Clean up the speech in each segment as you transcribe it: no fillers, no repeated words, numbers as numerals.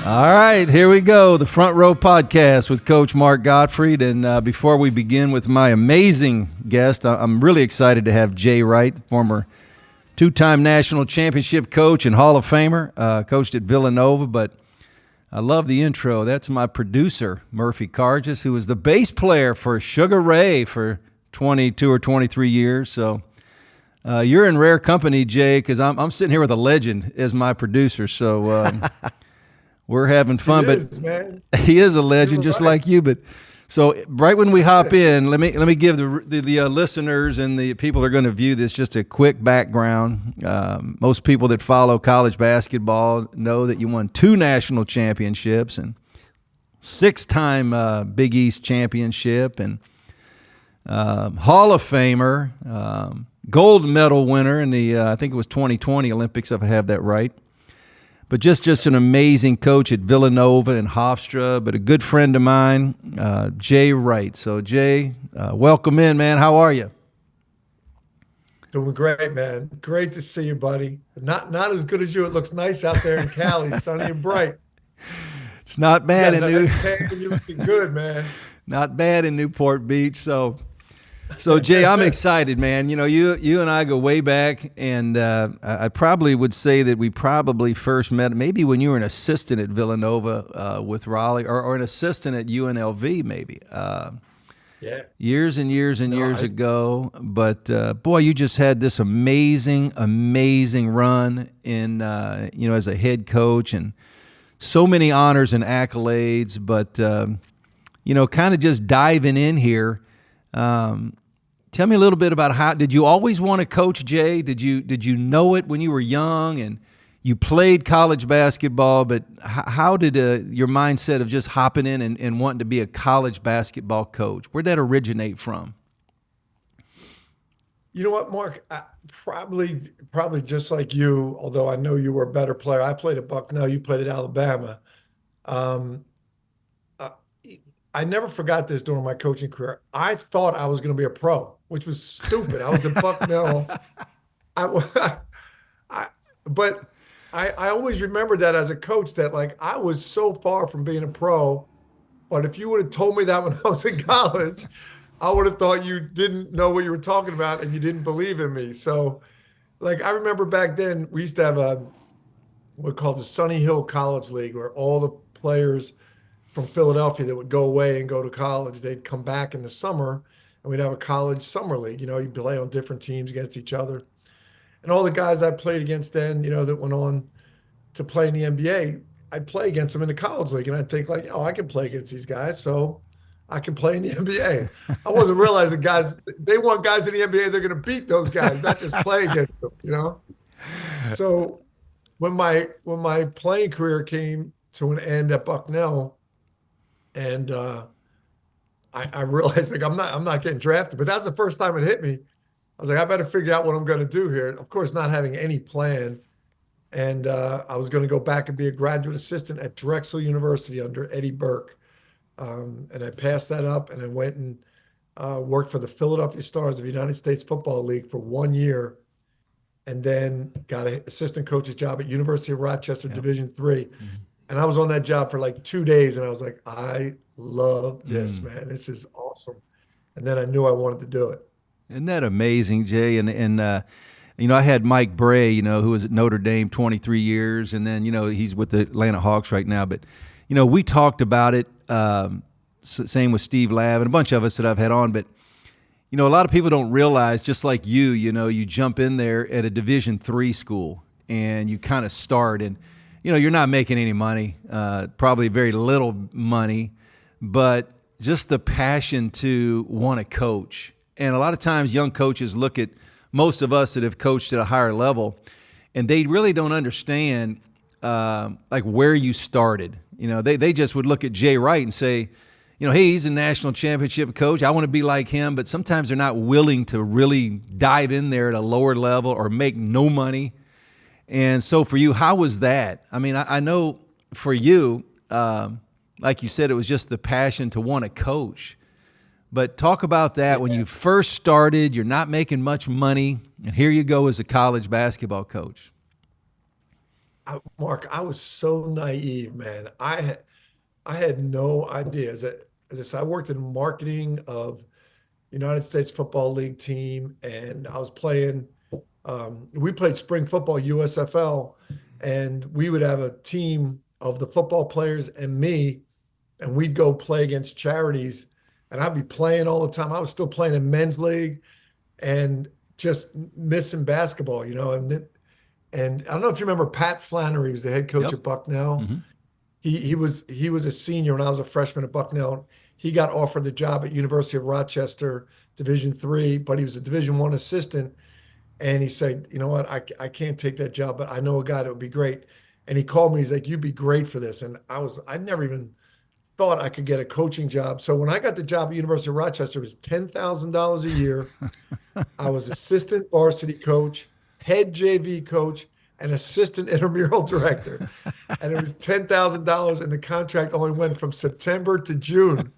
All right, here we go. The Front Row Podcast with Coach Mark Gottfried. And before we begin with my amazing guest, I'm really excited to have Jay Wright, former two-time national championship coach and Hall of Famer, coached at Villanova. But I love the intro. That's my producer, Murphy Cargis, who was the bass player for Sugar Ray for 22 or 23 years. So you're in rare company, Jay, because I'm sitting here with a legend as my producer. So we're having fun. Man. He is a legend, just like you. But so right when we hop in, let me give the listeners and the people that are going to view this just a quick background. Most people that follow college basketball know that you won 2 national championships and 6-time Big East championship and Hall of Famer, gold medal winner in the I think it was 2020 Olympics, if I have that right. But just an amazing coach at Villanova and Hofstra, but a good friend of mine, Jay Wright. So, Jay, welcome in, man. How are you? Doing great, man. Great to see you, buddy. Not as good as you. It looks nice out there in Cali, sunny and bright. It's not bad in You're looking good, man. Not bad in Newport Beach. So Jay, I'm excited, man. You know, you and I go way back, and I probably would say that we probably first met maybe when you were an assistant at Villanova with Raleigh, or an assistant at UNLV, maybe. Yeah. Years and years and years ago. But boy, you just had this amazing run in as a head coach, and so many honors and accolades. But kind of just diving in here. Tell me a little bit about how did you always want to coach, Jay? Did you know it when you were young and you played college basketball? But how did your mindset of just hopping in and wanting to be a college basketball coach? Where'd that originate from? You know what, Mark? Probably just like you. Although I know you were a better player. I played at Bucknell. You played at Alabama. I never forgot this during my coaching career. I thought I was going to be a pro, which was stupid. I was at Bucknell. But I always remembered that as a coach that, like, I was so far from being a pro. But if you would have told me that when I was in college, I would have thought you didn't know what you were talking about and you didn't believe in me. So, like, I remember back then we used to have what's called the Sunny Hill College League, where all the players from Philadelphia that would go away and go to college, they'd come back in the summer, and we'd have a college summer league. You know, you'd play on different teams against each other. And all the guys I played against then, that went on to play in the NBA, I'd play against them in the college league. And I'd think, like, I can play against these guys, so I can play in the NBA. I wasn't realizing they want guys in the NBA, they're going to beat those guys, not just play against them, So when my playing career came to an end at Bucknell, and I realized, like, I'm not getting drafted, but that's the first time it hit me. I was like, I better figure out what I'm going to do here. And of course, not having any plan. And I was going to go back and be a graduate assistant at Drexel University under Eddie Burke. And I passed that up, and I went and worked for the Philadelphia Stars of the United States Football League for 1 year, and then got an assistant coach's job at University of Rochester, Division III. Mm-hmm. And I was on that job for like 2 days, and I was like, I love this, man. This is awesome. And then I knew I wanted to do it. Isn't that amazing, Jay? And I had Mike Bray, who was at Notre Dame 23 years, and then, he's with the Atlanta Hawks right now. But, we talked about it, same with Steve Lav and a bunch of us that I've had on. But, a lot of people don't realize, just like you jump in there at a Division III school, and you kind of start, and you're not making any money, probably very little money, but just the passion to want to coach. And a lot of times young coaches look at most of us that have coached at a higher level, and they really don't understand like where you started. They just would look at Jay Wright and say, hey, he's a national championship coach. I want to be like him. But sometimes they're not willing to really dive in there at a lower level or make no money. And so for you, how was that? I mean, I know for you, like you said, it was just the passion to want to coach. But talk about that when you first started, you're not making much money, and here you go as a college basketball coach. Mark, I was so naive, man. I had no idea. As I said, I worked in marketing of United States Football League team, and I was playing. We played spring football, USFL, and we would have a team of the football players and me, and we'd go play against charities, and I'd be playing all the time. I was still playing in men's league and just missing basketball, and I don't know if you remember Pat Flannery, was the head coach Yep. at Bucknell. Hmm. He was a senior when I was a freshman at Bucknell. He got offered the job at University of Rochester, Division III, but he was a Division I assistant. And he said, you know what, I can't take that job, but I know a guy that would be great. And he called me. He's like, you'd be great for this. And I never even thought I could get a coaching job. So when I got the job at University of Rochester, it was $10,000 a year. I was assistant varsity coach, head JV coach, and assistant intramural director. And it was $10,000, and the contract only went from September to June.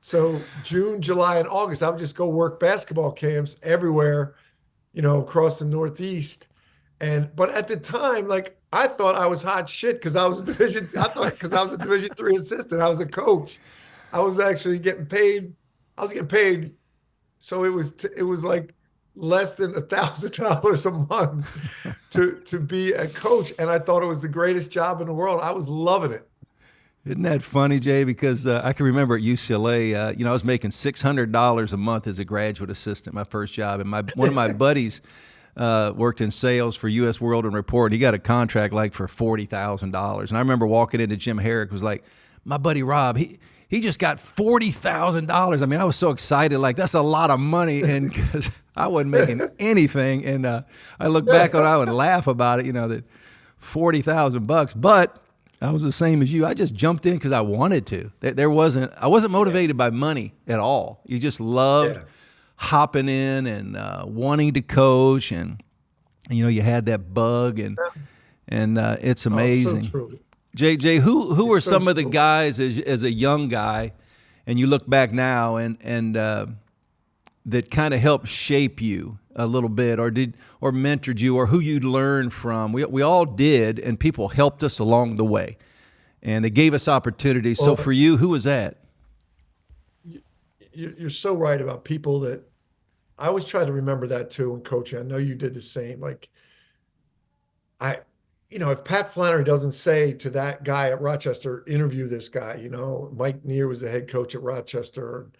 So June, July, and August, I would just go work basketball camps everywhere, across the Northeast. But at the time, like, I thought I was hot shit because I was because I was a Division III assistant. I was a coach. I was actually getting paid. I was getting paid. So it was like less than $1,000 a month to be a coach. And I thought it was the greatest job in the world. I was loving it. Isn't that funny, Jay? Because I can remember at UCLA, I was making $600 a month as a graduate assistant, my first job, and one of my buddies worked in sales for U.S. World and Report. And he got a contract like for $40,000, and I remember walking into Jim Herrick, was like, my buddy Rob, he just got $40,000. I mean, I was so excited, like that's a lot of money, and because I wasn't making anything, and I look back on it, I would laugh about it, that $40,000, but I was the same as you. I just jumped in because I wanted to. I wasn't motivated by money at all. You just loved hopping in and wanting to coach, and you had that bug, and it's amazing. So true. Jay, who were So some of the true. guys as a young guy, and you look back now and that kind of helped shape you a little bit, or mentored you, or who you'd learned from? We all did, and people helped us along the way, and they gave us opportunities. So Well, for you, who was that? you're so right about people that I always try to remember that too in coaching. I know you did the same. Like I, if Pat Flannery doesn't say to that guy at Rochester, interview this guy, Mike Neer was the head coach at Rochester,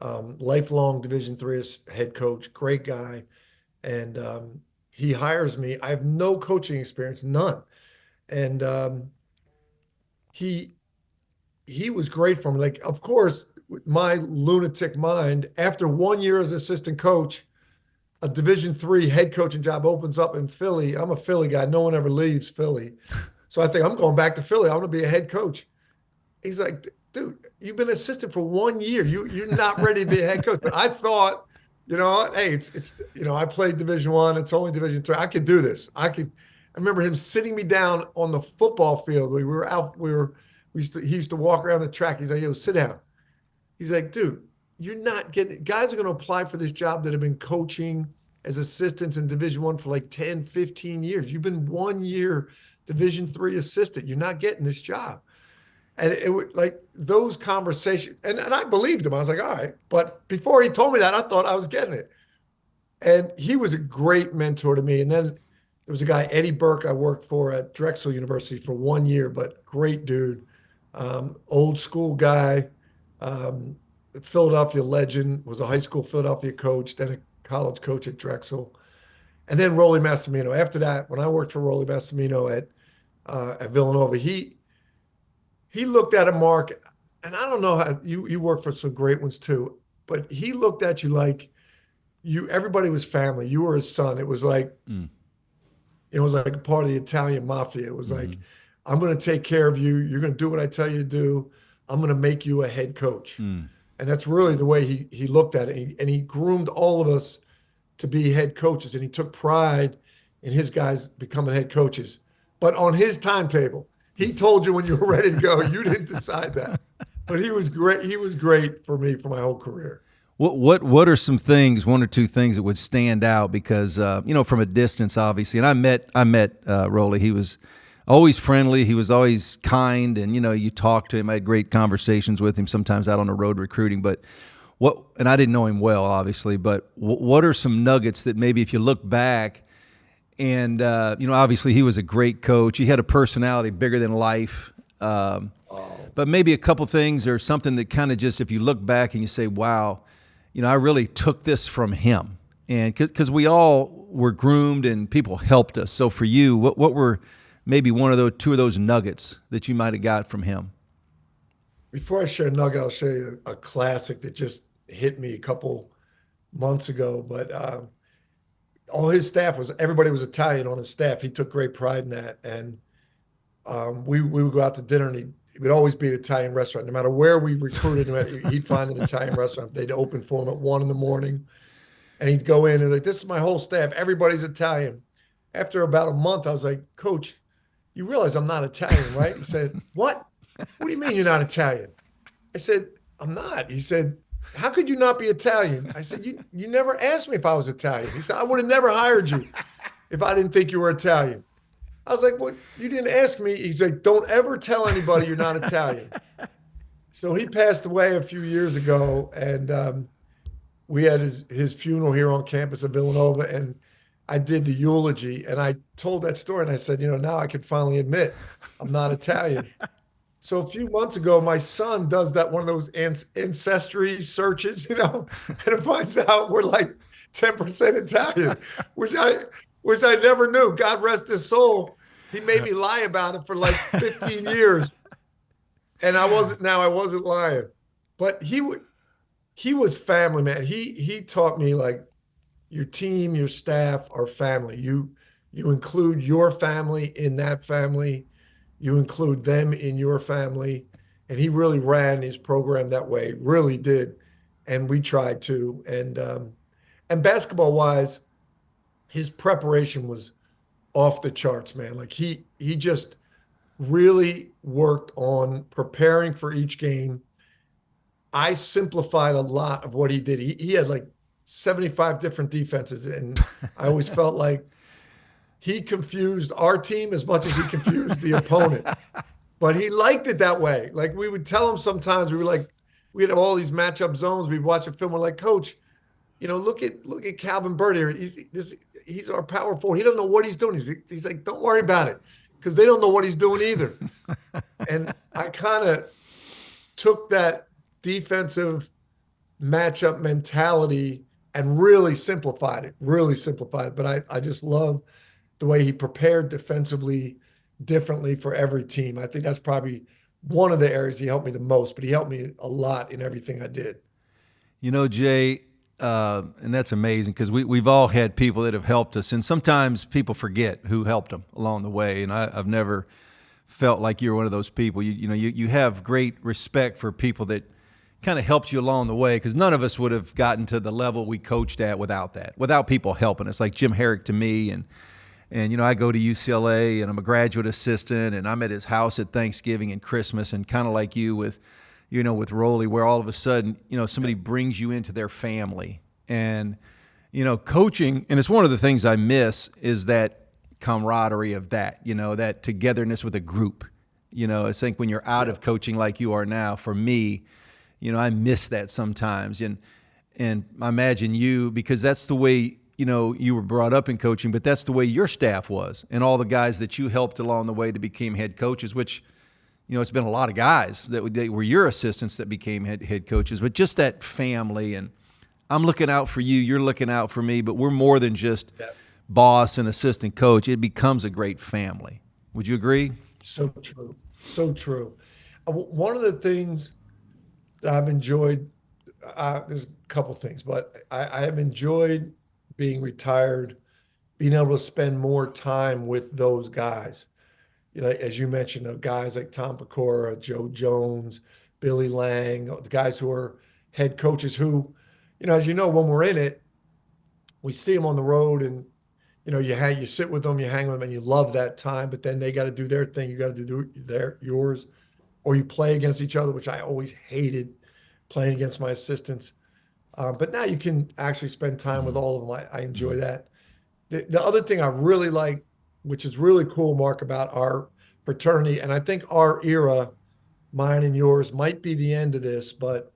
lifelong Division III head coach, great guy. And he hires me. I have no coaching experience, none. And he was great for me. Like, of course, with my lunatic mind, after 1 year as assistant coach, a Division III head coaching job opens up in Philly. I'm a Philly guy. No one ever leaves Philly. So I think I'm going back to Philly. I want to be a head coach. He's like, dude, you've been assistant for 1 year. You're not ready to be a head coach. But I thought, hey, it's I played Division I. It's only Division III. I could do this. I remember him sitting me down on the football field. We were out. He used to walk around the track. He's like, yo, sit down. He's like, dude, you're not getting, guys are going to apply for this job that have been coaching as assistants in Division I for like 10, 15 years. You've been 1 year Division III assistant. You're not getting this job. And it was like those conversations, and I believed him. I was like, all right. But before he told me that, I thought I was getting it. And he was a great mentor to me. And then there was a guy, Eddie Burke, I worked for at Drexel University for 1 year, but great dude, old school guy, Philadelphia legend, was a high school Philadelphia coach, then a college coach at Drexel. And then Rolly Massimino. After that, when I worked for Rolly Massimino at Villanova, he looked at a Mark, and I don't know how you work for some great ones too, but he looked at you like everybody was family. You were his son. It was like, it was like a part of the Italian Mafia. It was like, I'm going to take care of you. You're going to do what I tell you to do. I'm going to make you a head coach. And that's really the way he looked at it. And he groomed all of us to be head coaches. And he took pride in his guys becoming head coaches. But on his timetable, he told you when you were ready to go. You didn't decide that. But he was great. He was great for me for my whole career. What are some things, one or two things that would stand out? Because from a distance, obviously, and I met Rolly. He was always friendly. He was always kind, and you talked to him. I had great conversations with him. Sometimes out on the road recruiting, but and I didn't know him well, obviously. But what are some nuggets that maybe if you look back, and obviously he was a great coach. He had a personality bigger than life. But maybe a couple things or something that kind of just, if you look back and you say, wow, I really took this from him. And because we all were groomed and people helped us. So for you, what were maybe one of those, two of those nuggets that you might have got from him? Before I share a nugget, I'll show you a classic that just hit me a couple months ago. But all his staff everybody was Italian on his staff. He took great pride in that. And we would go out to dinner, and it would always be an Italian restaurant. No matter where we recruited him, he'd find an Italian restaurant. They'd open for him at 1 in the morning, and he'd go in and like, this is my whole staff. Everybody's Italian. After about a month, I was like, Coach, you realize I'm not Italian, right? He said, what? What do you mean you're not Italian? I said, I'm not. He said, how could you not be Italian? I said, you never asked me if I was Italian. He said, I would have never hired you if I didn't think you were Italian. I was like, well, you didn't ask me. He's like, don't ever tell anybody you're not Italian. So he passed away a few years ago, and we had his funeral here on campus at Villanova, and I did the eulogy, and I told that story, and I said, now I can finally admit I'm not Italian. So a few months ago, my son does one of those ancestry searches, and it finds out we're like 10% Italian, which I never knew. God rest his soul. He made me lie about it for like 15 years. And I wasn't lying. But he was family, man. He taught me, like, your team, your staff are family. You include your family in that family. You include them in your family. And he really ran his program that way, really did. And we tried to. And basketball wise, his preparation was off the charts, man. Like he just really worked on preparing for each game. I simplified a lot of what he did. He had like 75 different defenses, and I always felt like he confused our team as much as he confused the opponent. But he liked it that way. Like, we would tell him sometimes, we had all these matchup zones. We'd watch a film. We're like, Coach, look at Calvin Bird here. He's our power forward. He don't know what he's doing. He's like, don't worry about it, because they don't know what he's doing either. And I kind of took that defensive matchup mentality and really simplified it. But I just love the way he prepared defensively differently for every team. I think that's probably one of the areas he helped me the most, but he helped me a lot in everything I did. Jay, and that's amazing, because we've all had people that have helped us, and sometimes people forget who helped them along the way. And I've never felt like you're one of those people. You have great respect for people that kind of helped you along the way, because none of us would have gotten to the level we coached at without people helping us, like Jim Herrick to me. And I go to UCLA, and I'm a graduate assistant, and I'm at his house at Thanksgiving and Christmas, and kind of like you with Rolly, where all of a sudden, somebody brings you into their family. And, coaching, and it's one of the things I miss, is that camaraderie of that, that togetherness with a group. I think when you're out of coaching like you are now, for me, I miss that sometimes. And I imagine you, because that's the way, you were brought up in coaching, but that's the way your staff was, and all the guys that you helped along the way that became head coaches, which, it's been a lot of guys that they were your assistants that became head coaches, but just that family. And I'm looking out for you, you're looking out for me, but we're more than just boss and assistant coach. It becomes a great family. Would you agree? So true. So true. One of the things that I've enjoyed, there's a couple things, but I have enjoyed being retired, being able to spend more time with those guys. As you mentioned, the guys like Tom Pecora, Joe Jones, Billy Lang, the guys who are head coaches who, as when we're in it, we see them on the road, and, you sit with them, you hang with them, and you love that time, but then they got to do their thing. You got to do yours, or you play against each other, which I always hated, playing against my assistants. But now you can actually spend time with all of them. I enjoy that. The other thing I really like, which is really cool, Mark, about our fraternity. And I think our era, mine and yours, might be the end of this, but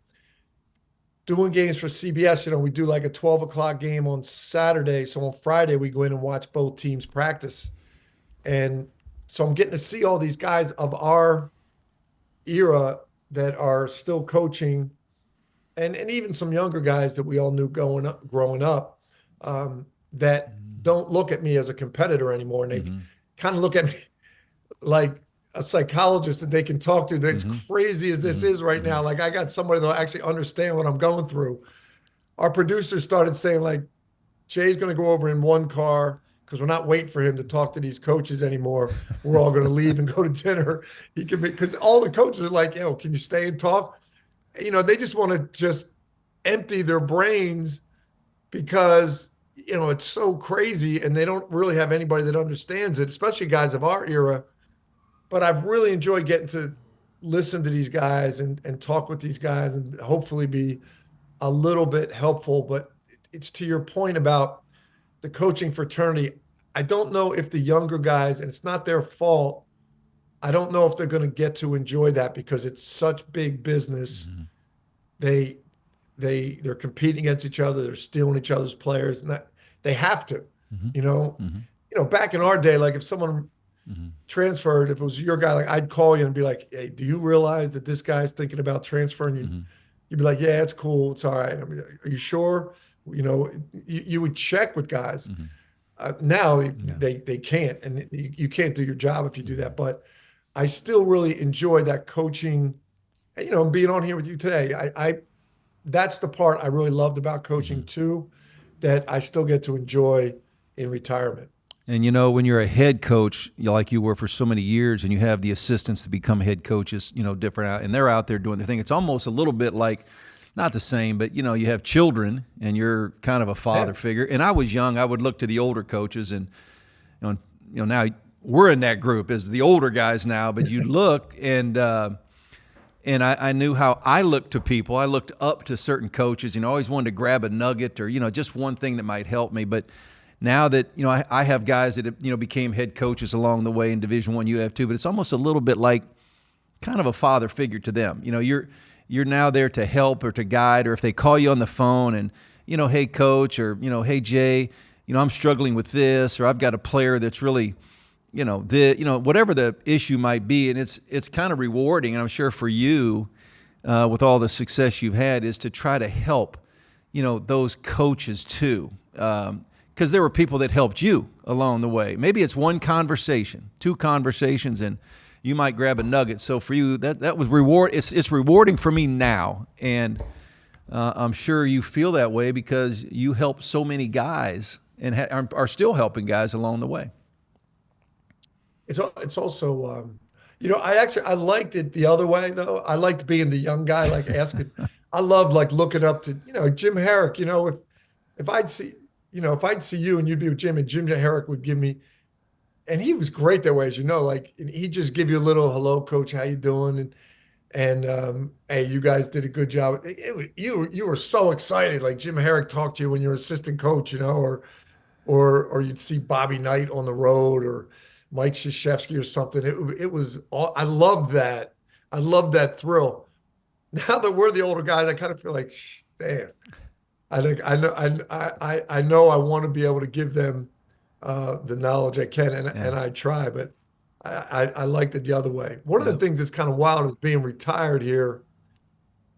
doing games for CBS, we do like a 12 o'clock game on Saturday. So on Friday, we go in and watch both teams practice. And so I'm getting to see all these guys of our era that are still coaching, and even some younger guys that we all knew growing up, that don't look at me as a competitor anymore. And they kind of look at me like a psychologist that they can talk to. That's crazy as this is right now. Like, I got somebody that'll actually understand what I'm going through. Our producers started saying, like, Jay's going to go over in one car because we're not waiting for him to talk to these coaches anymore. We're all going to leave and go to dinner. He can be, because all the coaches are like, yo, can you stay and talk? They just want to just empty their brains because, it's so crazy and they don't really have anybody that understands it, especially guys of our era. But I've really enjoyed getting to listen to these guys and talk with these guys and hopefully be a little bit helpful. But it's to your point about the coaching fraternity. I don't know if the younger guys, and it's not their fault, I don't know if they're going to get to enjoy that because it's such big business. They're competing against each other. They're stealing each other's players, and that they have to. Back in our day, like if someone transferred, if it was your guy, like I'd call you and be like, "Hey, do you realize that this guy's thinking about transferring?" You'd be like, "Yeah, it's cool. It's all right." I mean, are you sure? You would check with guys. Now they can't, and you can't do your job if you do that. But I still really enjoy that coaching, and being on here with you today. I that's the part I really loved about coaching too, that I still get to enjoy in retirement. And when you're a head coach, like you were for so many years, and you have the assistants to become head coaches, different out, and they're out there doing their thing. It's almost a little bit like, not the same, but you have children, and you're kind of a father figure. And I was young; I would look to the older coaches, and now we're in that group as the older guys now. But you look, and I knew how I looked to people. I looked up to certain coaches, always wanted to grab a nugget or just one thing that might help me, but. Now that I have guys that became head coaches along the way in Division I, you have too, but it's almost a little bit like kind of a father figure to them. You're now there to help or to guide, or if they call you on the phone and hey coach, or hey Jay, I'm struggling with this, or I've got a player that's really whatever the issue might be, and it's kind of rewarding, and I'm sure for you with all the success you've had is to try to help those coaches too. Because there were people that helped you along the way. Maybe it's one conversation, two conversations, and you might grab a nugget. So for you, that was reward. It's rewarding for me now, and I'm sure you feel that way because you helped so many guys and are still helping guys along the way. It's also, I liked it the other way though. I liked being the young guy, like asking. I loved like looking up to Jim Herrick. If I'd see. If I'd see you and you'd be with Jim, and Jim Herrick would give me, and he was great that way, as like he'd just give you a little, "Hello, coach, how you doing?" And hey, you guys did a good job. You were so excited, like Jim Herrick talked to you when you're assistant coach, or you'd see Bobby Knight on the road or Mike Krzyzewski or something. It was all, I loved that. I loved that thrill. Now that we're the older guys, I kind of feel like, damn. I think I know I want to be able to give them the knowledge I can, and I try, but I liked it the other way. One of the things that's kind of wild is being retired here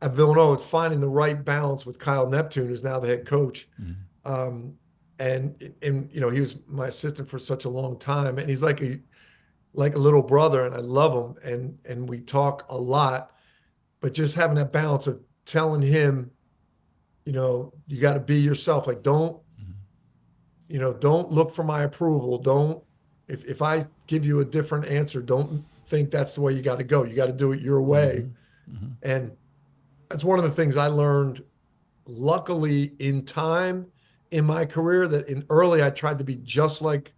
at Villanova, finding the right balance with Kyle Neptune, who's now the head coach. And he was my assistant for such a long time, and he's like a little brother, and I love him, and we talk a lot, but just having that balance of telling him, you got to be yourself. Like, don't look for my approval. Don't, if I give you a different answer, don't think that's the way you got to go. You got to do it your way. And that's one of the things I learned, luckily, in time in my career, that in early, I tried to be just like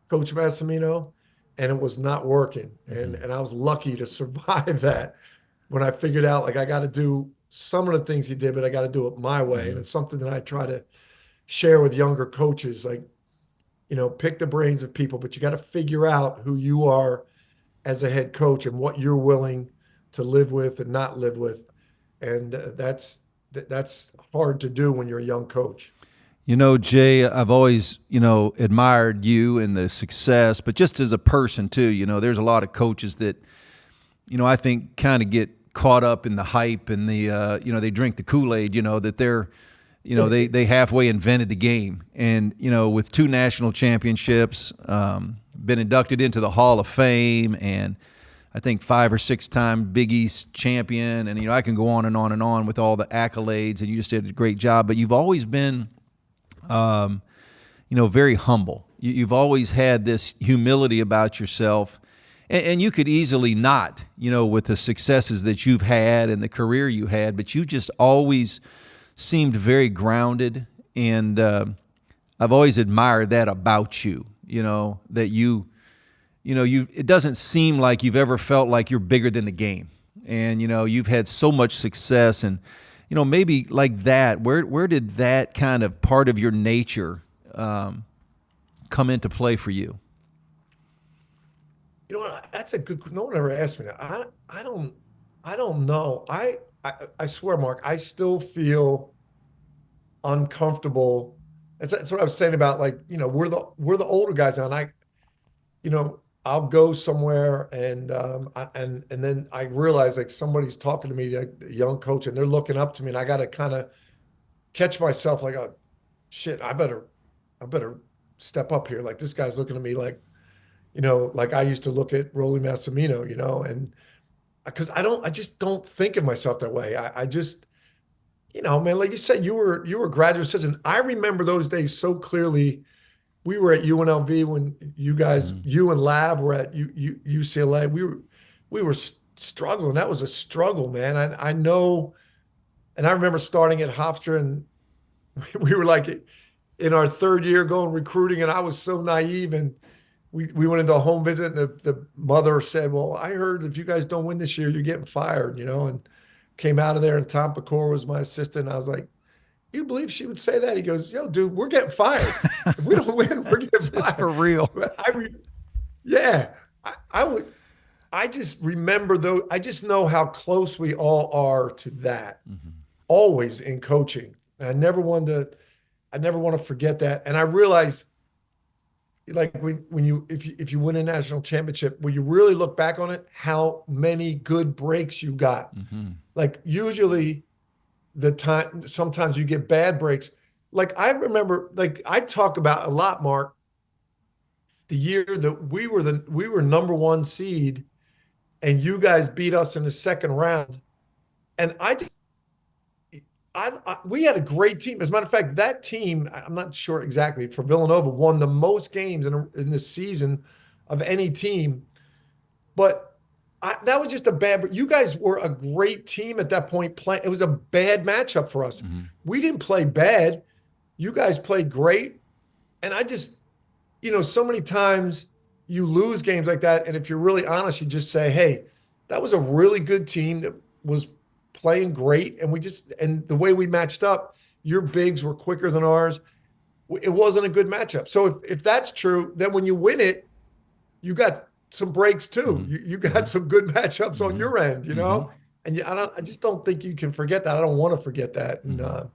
Coach Massimino, and it was not working. And I was lucky to survive that when I figured out, like, I got to do some of the things he did, but I got to do it my way. And it's something that I try to share with younger coaches, like, pick the brains of people, but you got to figure out who you are as a head coach and what you're willing to live with and not live with. And that's hard to do when you're a young coach. You know, Jay, I've always, admired you and the success, but just as a person too, there's a lot of coaches that, I think kind of get caught up in the hype and they drink the Kool-Aid, that they're, they halfway invented the game. And, with 2 national championships, been inducted into the Hall of Fame, and I think 5 or 6 time Big East champion. And, I can go on and on and on with all the accolades, and you just did a great job, but you've always been, very humble. You've always had this humility about yourself, and you could easily not, with the successes that you've had and the career you had, but you just always seemed very grounded, and I've always admired that about you, that it doesn't seem like you've ever felt like you're bigger than the game, and, you've had so much success, and, maybe like that, where did that kind of part of your nature come into play for you? You know what? That's a good. No one ever asked me that. I don't know. I swear, Mark. I still feel uncomfortable. That's what I was saying about, like, we're the older guys now, and I'll go somewhere and and then I realize, like, somebody's talking to me, like a young coach, and they're looking up to me, and I got to kind of catch myself, like, oh shit, I better step up here. Like, this guy's looking at me like, like I used to look at Rolly Massimino, and because I just don't think of myself that way. I just, man, like you said, you were a graduate assistant. I remember those days so clearly. We were at UNLV when you guys, you and Lab were at UCLA. We were struggling. That was a struggle, man. I know, and I remember starting at Hofstra, and we were like in our 3rd year going recruiting, and I was so naive, and we went into a home visit, and the mother said, well, I heard if you guys don't win this year, you're getting fired, and came out of there, and Tom Pecor was my assistant. I was like, you believe she would say that? He goes, yo, dude, we're getting fired. If we don't win, we're getting fired. It's for real. I just remember, though, I just know how close we all are to that, always in coaching. And I never want to forget that. And I realized, like, if you win a national championship, when you really look back on it, how many good breaks you got. Like, usually sometimes you get bad breaks. Like, I remember, like, I talk about a lot, Mark, the year that we were number 1 seed, and you guys beat us in the 2nd round. And we had a great team. As a matter of fact, that team, I'm not sure exactly, for Villanova, won the most games in the season of any team. But that was just a bad. You guys were a great team at that point. It was a bad matchup for us. We didn't play bad. You guys played great. And I just, so many times you lose games like that, and if you're really honest, you just say, hey, that was a really good team that was playing great, and the way we matched up, your bigs were quicker than ours. It wasn't a good matchup. So if that's true, then when you win it, you got some breaks too. You got some good matchups on your end, and I just don't think you can forget that. I don't want to forget that. And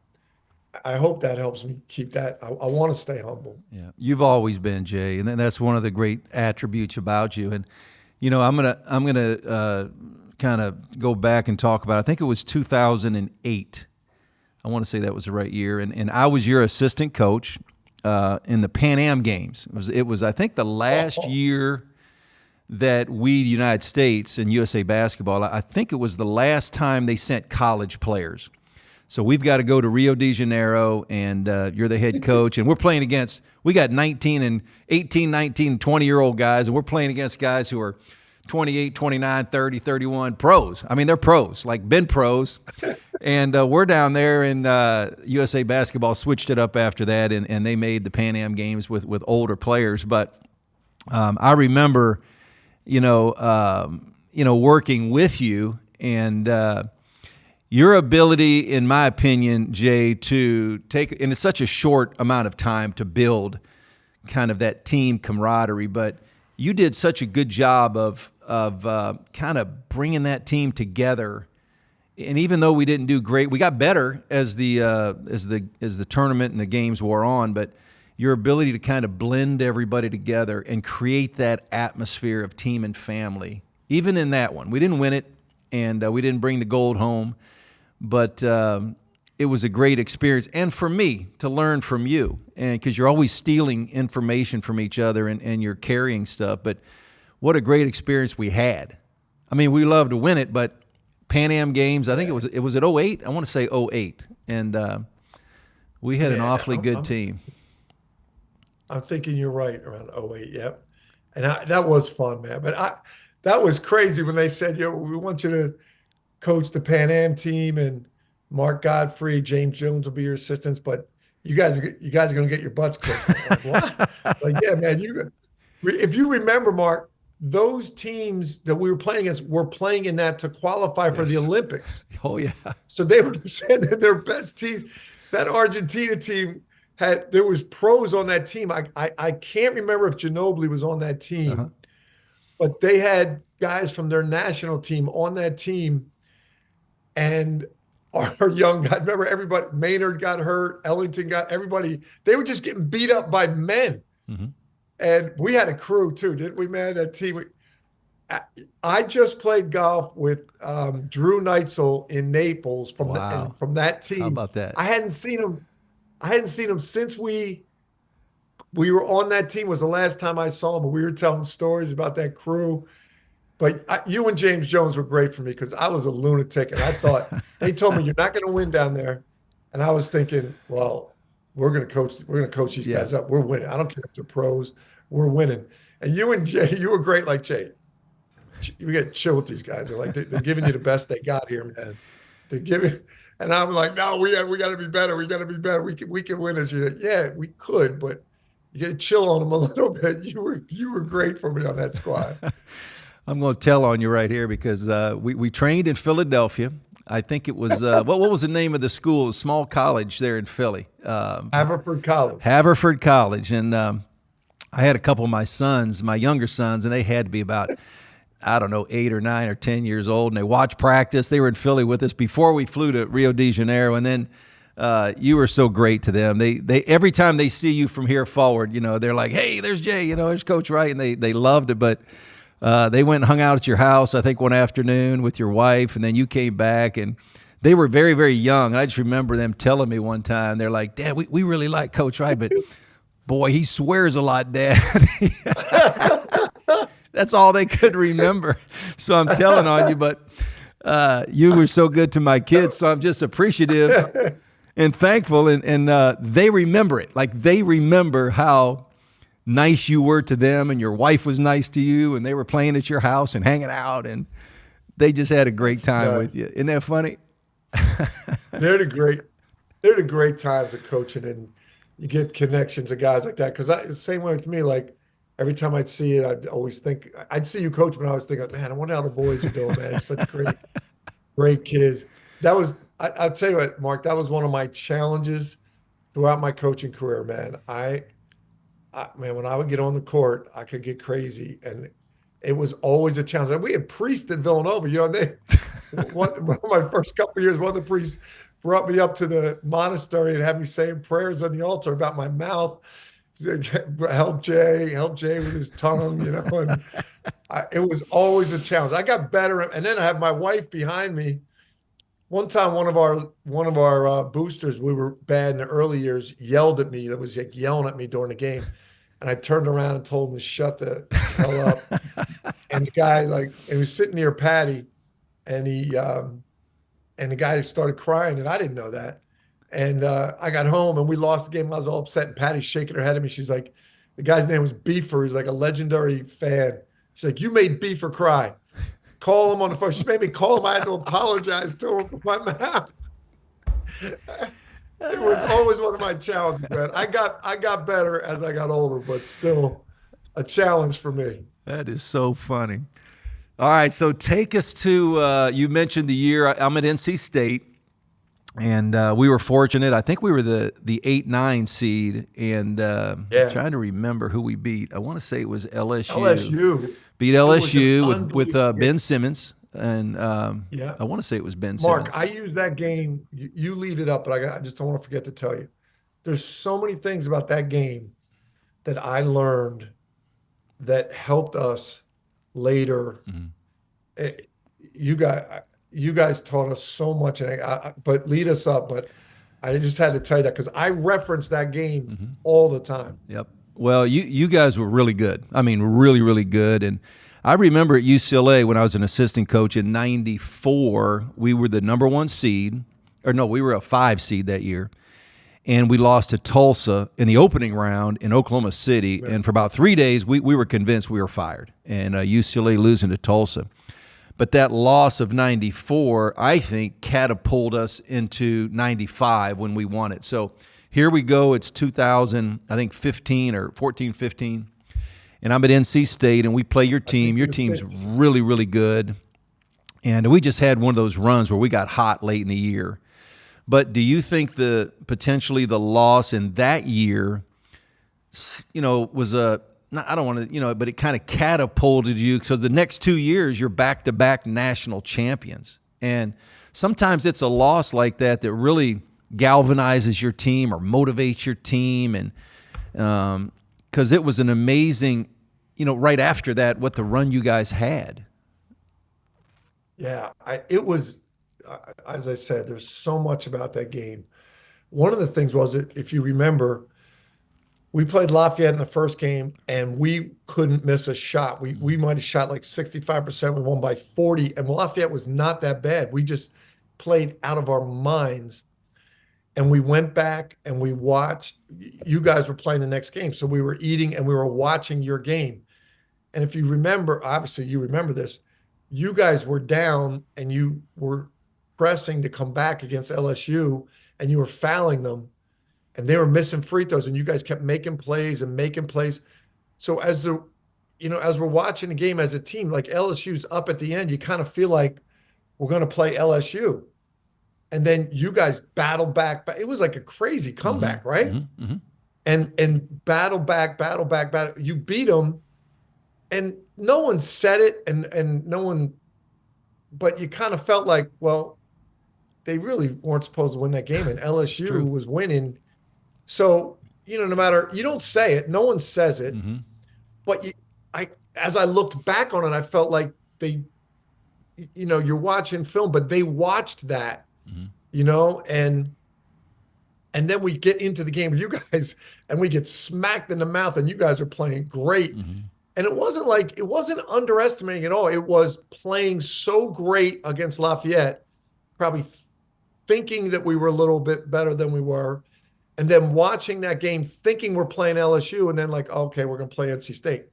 I hope that helps me keep that. I want to stay humble. Yeah. You've always been, Jay. And that's one of the great attributes about you. And, I'm going to kind of go back and talk about, I think it was 2008. I want to say that was the right year. And I was your assistant coach in the Pan Am games. It was I think the last year that we, the United States and USA Basketball, I think it was the last time they sent college players. So we've got to go to Rio de Janeiro, and you're the head coach, and we're playing against, we got 18, 19, 20-year-old guys, and we're playing against guys who are 28, 29, 30, 31, pros. I mean, they're pros, like been pros. And we're down there, and USA Basketball switched it up after that, and they made the Pan Am games with older players. But I remember, working with you, and your ability, in my opinion, Jay, to take, and it's such a short amount of time to build kind of that team camaraderie, but you did such a good job of kind of bringing that team together. And even though we didn't do great, we got better as the tournament and the games wore on. But your ability to kind of blend everybody together and create that atmosphere of team and family, even in that one, we didn't win it, and we didn't bring the gold home, but it was a great experience, and for me to learn from you, and because you're always stealing information from each other and you're carrying stuff. But what a great experience we had. I mean, we love to win it, but Pan Am games, I think it was at 08. I want to say 08, and we had an awfully good team. I'm thinking you're right, around 08. Yep, and that was fun, man. But that was crazy when they said, we want you to coach the Pan Am team, and Mark Gottfried, James Jones will be your assistants, but you guys are going to get your butts kicked. Like, what? Like, yeah, man. If you remember, Mark, those teams that we were playing against were playing in that to qualify for the Olympics. Oh, yeah. So they were saying that their best teams, that Argentina team, there was pros on that team. I can't remember if Ginobili was on that team, but they had guys from their national team on that team, and our young guys, remember everybody, Maynard got hurt, Ellington got, everybody, they were just getting beat up by men. Mm-hmm. And we had a crew too, didn't we, man? That team. I just played golf with Drew Neitzel in Naples from that team. How about that? I hadn't seen him since we were on that team. Was the last time I saw him. And we were telling stories about that crew. But you and James Jones were great for me because I was a lunatic, and I thought they told me you're not going to win down there, and I was thinking, well, we're going to coach these guys up. We're winning. I don't care if they're pros. We're winning. And you and Jay, you were great. Like, Jay, we got to chill with these guys. They're like they're giving you the best they got here, man. They're giving, and I'm like, no, we got to be better. We got to be better. We can win this year. Yeah, we could, but you got to chill on them a little bit. You were great for me on that squad. I'm going to tell on you right here because we trained in Philadelphia. I think it was, what was the name of the school? A small college there in Philly. Haverford College. Haverford College. And I had a couple of my sons, my younger sons, and they had to be about, I don't know, 8 or 9 or 10 years old. And they watched practice. They were in Philly with us before we flew to Rio de Janeiro. And then you were so great to them. They every time they see you from here forward, they're like, hey, there's Jay, there's Coach Wright. And they loved it. But they went and hung out at your house, I think, one afternoon with your wife, and then you came back, and they were very, very young. And I just remember them telling me one time, they're like, Dad, we really like Coach Wright, but boy, he swears a lot, Dad. That's all they could remember. So I'm telling on you, but you were so good to my kids, so I'm just appreciative and thankful, and they remember it. Like, they remember how nice you were to them, and your wife was nice to you, and they were playing at your house and hanging out, and they just had a great time with you. Isn't that funny? They're the great times of coaching, and you get connections of guys like that. Because the same way with me, like every time I'd see it, I'd always think, I'd see you coach, but I was thinking, man, I wonder how the boys are doing, man. It's such great kids. That was, I'll tell you what, Mark, that was one of my challenges throughout my coaching career, man. Man, when I would get on the court, I could get crazy, and it was always a challenge. And we had priests in Villanova. One of my first couple of years, one of the priests brought me up to the monastery and had me saying prayers on the altar about my mouth. Help Jay with his tongue, And it was always a challenge. I got better, and then I had my wife behind me. One time, one of our boosters, we were bad in the early years, yelled at me. That was like yelling at me during the game. And I turned around and told him to shut the hell up. And the guy, he was sitting near Patty, and the guy started crying, and I didn't know that. And I got home, and we lost the game. I was all upset, and Patty's shaking her head at me. She's like, the guy's name was Beefer. He's like a legendary fan. She's like, you made Beefer cry. Call him on the phone. She made me call him. I had to apologize to him for my mouth. It was always one of my challenges, man. I got better as I got older, but still a challenge for me. That is so funny. All right, so take us to, you mentioned the year I'm at NC State. And we were fortunate. I think we were the 8-9 seed, and I'm trying to remember who we beat. I want to say it was LSU. LSU Beat LSU with Ben Simmons, and yeah. I want to say it was Ben Mark, Simmons. I use that game. You lead it up, but I just don't want to forget to tell you. There's so many things about that game that I learned that helped us later. You guys taught us so much, but lead us up. But I just had to tell you that because I reference that game all the time. Yep. Well, you guys were really good. I mean, really, really good. And I remember at UCLA when I was an assistant coach in '94, we were the number 1 seed. Or no, we were a 5 seed that year. And we lost to Tulsa in the opening round in Oklahoma City. Right. And for about 3 days, we were convinced we were fired. And UCLA losing to Tulsa. But that loss of '94, I think, catapulted us into '95 when we won it. So here we go. It's 2000, I think 15 or 14, 15. And I'm at NC State, and we play your team. Your team's really, really good. And we just had one of those runs where we got hot late in the year. But do you think potentially the loss in that year, was I don't want to, but it kind of catapulted you because the next 2 years you're back-to-back national champions. And sometimes it's a loss like that really galvanizes your team or motivates your team. And because it was an amazing, right after that, what the run you guys had. Yeah, it was, as I said, there's so much about that game. One of the things was if you remember, we played Lafayette in the first game, and we couldn't miss a shot. We might have shot like 65%. We won by 40, and Lafayette was not that bad. We just played out of our minds, and we went back and we watched. You guys were playing the next game, so we were eating and we were watching your game. And if you remember, obviously you remember this, you guys were down and you were pressing to come back against LSU, and you were fouling them. And they were missing free throws, and you guys kept making plays and making plays. So as we're watching the game as a team, like LSU's up at the end, you kind of feel like we're going to play LSU. And then you guys battle back. It was like a crazy comeback, right? And battle back. You beat them, and no one said it, and no one, but you kind of felt like, well, they really weren't supposed to win that game, and LSU was winning. So, no matter, you don't say it, no one says it, but as I looked back on it, I felt like they, you're watching film, but they watched that, and then we get into the game with you guys and we get smacked in the mouth, and you guys are playing great. And it wasn't underestimating at all. It was playing so great against Lafayette, probably thinking that we were a little bit better than we were. And then watching that game, thinking we're playing LSU, and then like, okay, we're going to play NC State.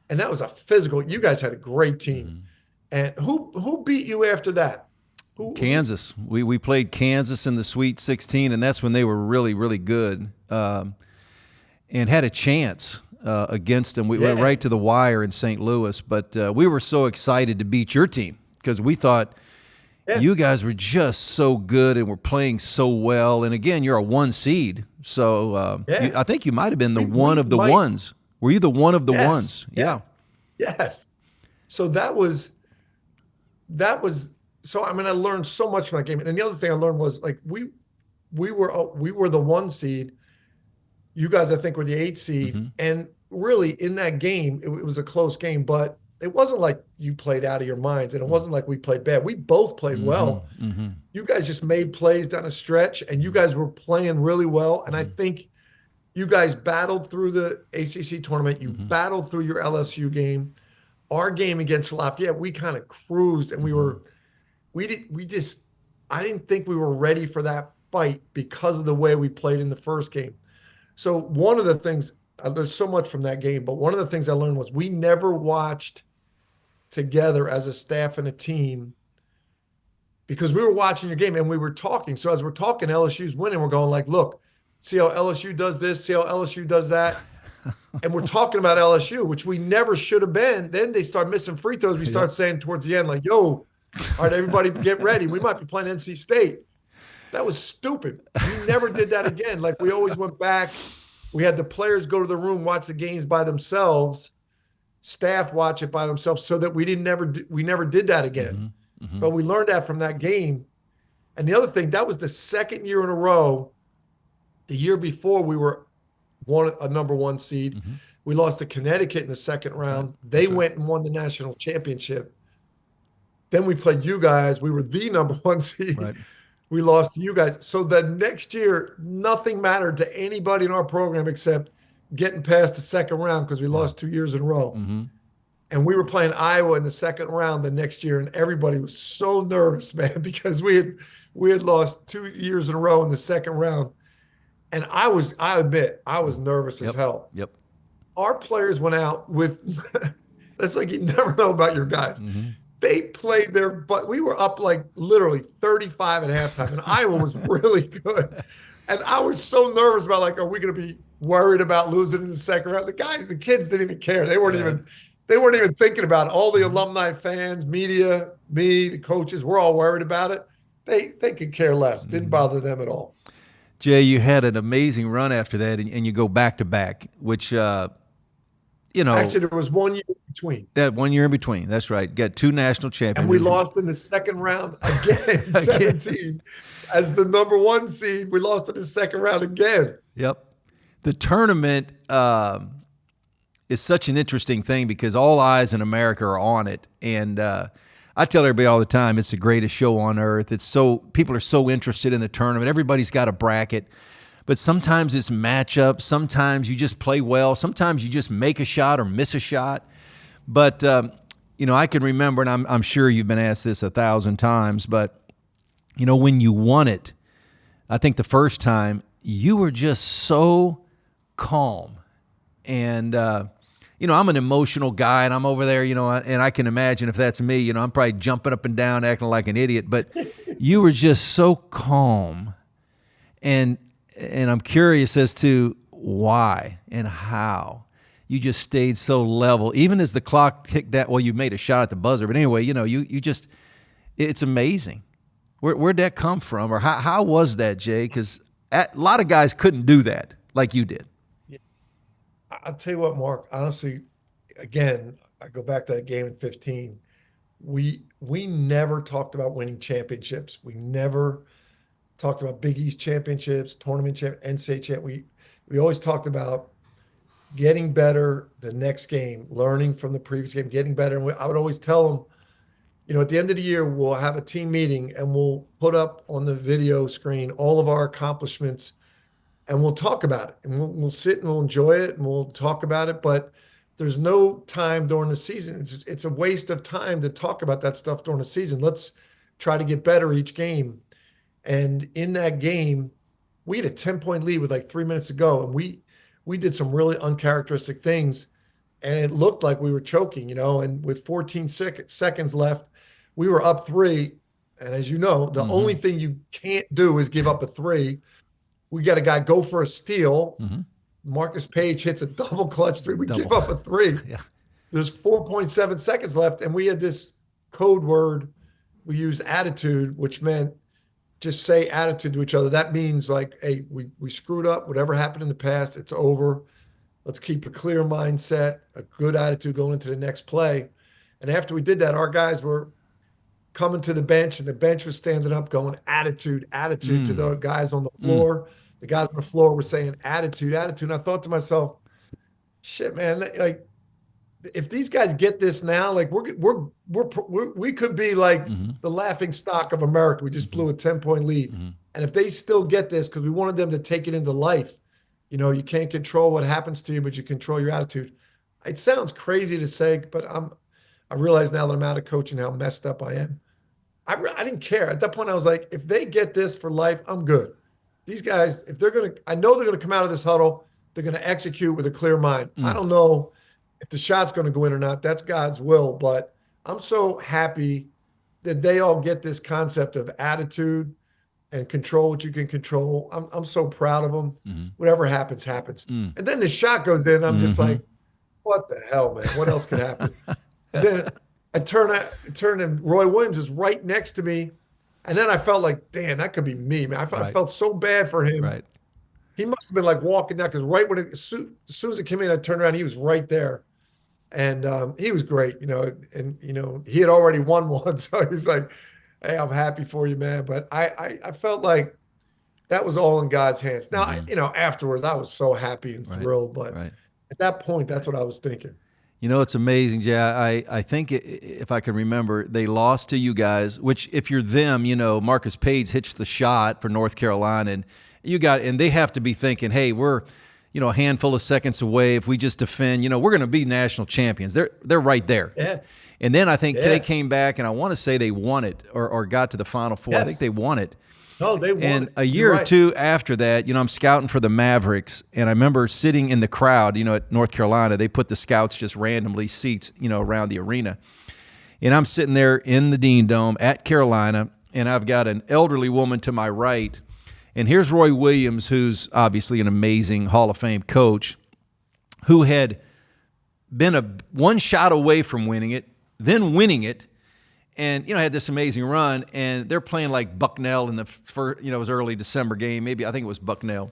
And that was a physical. You guys had a great team. And who beat you after that? Kansas. We played Kansas in the Sweet 16, and that's when they were really, really good, and had a chance against them. We went right to the wire in St. Louis, but we were so excited to beat your team because we thought you guys were just so good and were playing so well. And again, you're a 1 seed. So I think you might have been the one of the ones. Were you the one of the ones? Yeah. Yes. So that was, so, I mean, I learned so much from that game. And the other thing I learned was like, we were the 1 seed. You guys, I think, were the 8 seed. And really in that game, it was a close game, but it wasn't like you played out of your minds, and it wasn't like we played bad. We both played well. You guys just made plays down a stretch, and you guys were playing really well. And I think you guys battled through the ACC tournament. You battled through your LSU game. Our game against Lafayette, we kind of cruised, and I didn't think we were ready for that fight because of the way we played in the first game. So one of the things, there's so much from that game, but one of the things I learned was we never watched together as a staff and a team because we were watching your game and we were talking. So as we're talking, LSU's winning. We're going like, look, see how LSU does this, see how LSU does that. And we're talking about LSU, which we never should have been. Then they start missing free throws. We start saying towards the end, like, yo, all right, everybody get ready. We might be playing NC State. That was stupid. We never did that again. Like we always went back. We had the players go to the room, watch the games by themselves, staff watch it by themselves, so that we never did that again. But we learned that from that game. And the other thing, that was the second year in a row. The year before, we were a number one seed. We lost to Connecticut in the second round. They went and won the national championship. Then we played you guys. We were the number one seed. Right. We lost to you guys. So the next year, nothing mattered to anybody in our program except getting past the second round because we lost 2 years in a row. And we were playing Iowa in the second round the next year, and everybody was so nervous, man, because we had lost 2 years in a row in the second round. And I admit, I was nervous as hell. Yep. Our players went out with, that's like you never know about your guys. They played but we were up like literally 35 at halftime, and Iowa was really good. And I was so nervous about like, are we going to be worried about losing in the second round? The kids didn't even care. They weren't even thinking about it. All the alumni, fans, media, me, the coaches, we're all worried about it. They could care less. Didn't bother them at all. Jay, you had an amazing run after that, and you go back to back, which Actually, there was 1 year in between. That 1 year in between. That's right. Got 2 national champions. And we lost in the second round again in 17. As the number one seed, we lost in the second round again. Yep. The tournament is such an interesting thing because all eyes in America are on it. And I tell everybody all the time, it's the greatest show on earth. People are so interested in the tournament. Everybody's got a bracket. But sometimes it's matchups. Sometimes you just play well. Sometimes you just make a shot or miss a shot. But, I can remember, and I'm sure you've been asked this 1,000 times, but, when you won it, I think the first time, you were just so calm. And, I'm an emotional guy, and I'm over there, and I can imagine if that's me, I'm probably jumping up and down, acting like an idiot. But you were just so calm. And I'm curious as to why and how you just stayed so level, even as the clock ticked down. Well, you made a shot at the buzzer, but anyway, you just, it's amazing. Where'd that come from, or how was that, Jay? Because a lot of guys couldn't do that like you did. I'll tell you what, Mark, honestly, again, I go back to that game in 15. We never talked about winning championships. We never talked about Big East championships, tournament NCAA champ. We always talked about getting better the next game, learning from the previous game, getting better. And I would always tell them, at the end of the year, we'll have a team meeting and we'll put up on the video screen all of our accomplishments and we'll talk about it. And we'll sit and we'll enjoy it and we'll talk about it. But there's no time during the season. It's a waste of time to talk about that stuff during the season. Let's try to get better each game. And in that game, we had a 10-point lead with like 3 minutes to go. And we did some really uncharacteristic things. And it looked like we were choking, and with 14 seconds left, we were up 3. And as you know, the only thing you can't do is give up a 3. We got a guy go for a steal. Marcus Page hits a double clutch 3. We give up a 3. Yeah. There's 4.7 seconds left. And we had this code word. We used attitude, which meant just say attitude to each other. That means like, hey, we screwed up. Whatever happened in the past, it's over. Let's keep a clear mindset, a good attitude going into the next play. And after we did that, our guys were coming to the bench, and the bench was standing up going, attitude to the guys on the floor. The guys on the floor were saying attitude. And I thought to myself, shit, man, like if these guys get this now, like we could be like the laughing stock of America. We just blew a 10-point lead. And if they still get this, because we wanted them to take it into life, you can't control what happens to you, but you control your attitude. It sounds crazy to say, but I realize now that I'm out of coaching how messed up I am. I didn't care. At that point, I was like, if they get this for life, I'm good. These guys, I know they're going to come out of this huddle, they're going to execute with a clear mind. I don't know if the shot's going to go in or not. That's God's will. But I'm so happy that they all get this concept of attitude and control what you can control. I'm so proud of them. Whatever happens, happens. And then the shot goes in. I'm just like, what the hell, man? What else could happen? And then I turn and Roy Williams is right next to me. And then I felt like, damn, that could be me, man. I Right. felt so bad for him. Right. He must have been like walking down because right when as soon as it came in, I turned around, he was right there. And he was great, and he had already won one. So he's like, hey, I'm happy for you, man. But I felt like that was all in God's hands. Now, Mm-hmm. afterwards, I was so happy and Right. thrilled. But Right. at that point, that's what I was thinking. It's amazing, Jay. I think if I can remember, they lost to you guys. Which, if you're them, Marcus Page hitched the shot for North Carolina, and and they have to be thinking, hey, we're, a handful of seconds away. If we just defend, we're going to be national champions. They're right there. Yeah. And then I think they Yeah. came back, and I want to say they won it or got to the Final Four. I think Yes. they won it. No, they won And it. a You're year or right. two after that, I'm scouting for the Mavericks, and I remember sitting in the crowd, at North Carolina. They put the scouts just randomly seats, around the arena. And I'm sitting there in the Dean Dome at Carolina, and I've got an elderly woman to my right. And here's Roy Williams, who's obviously an amazing Hall of Fame coach, who had been one shot away from winning it, then winning it, and had this amazing run. And they're playing like Bucknell in the first, it was early December game, maybe I think it was Bucknell,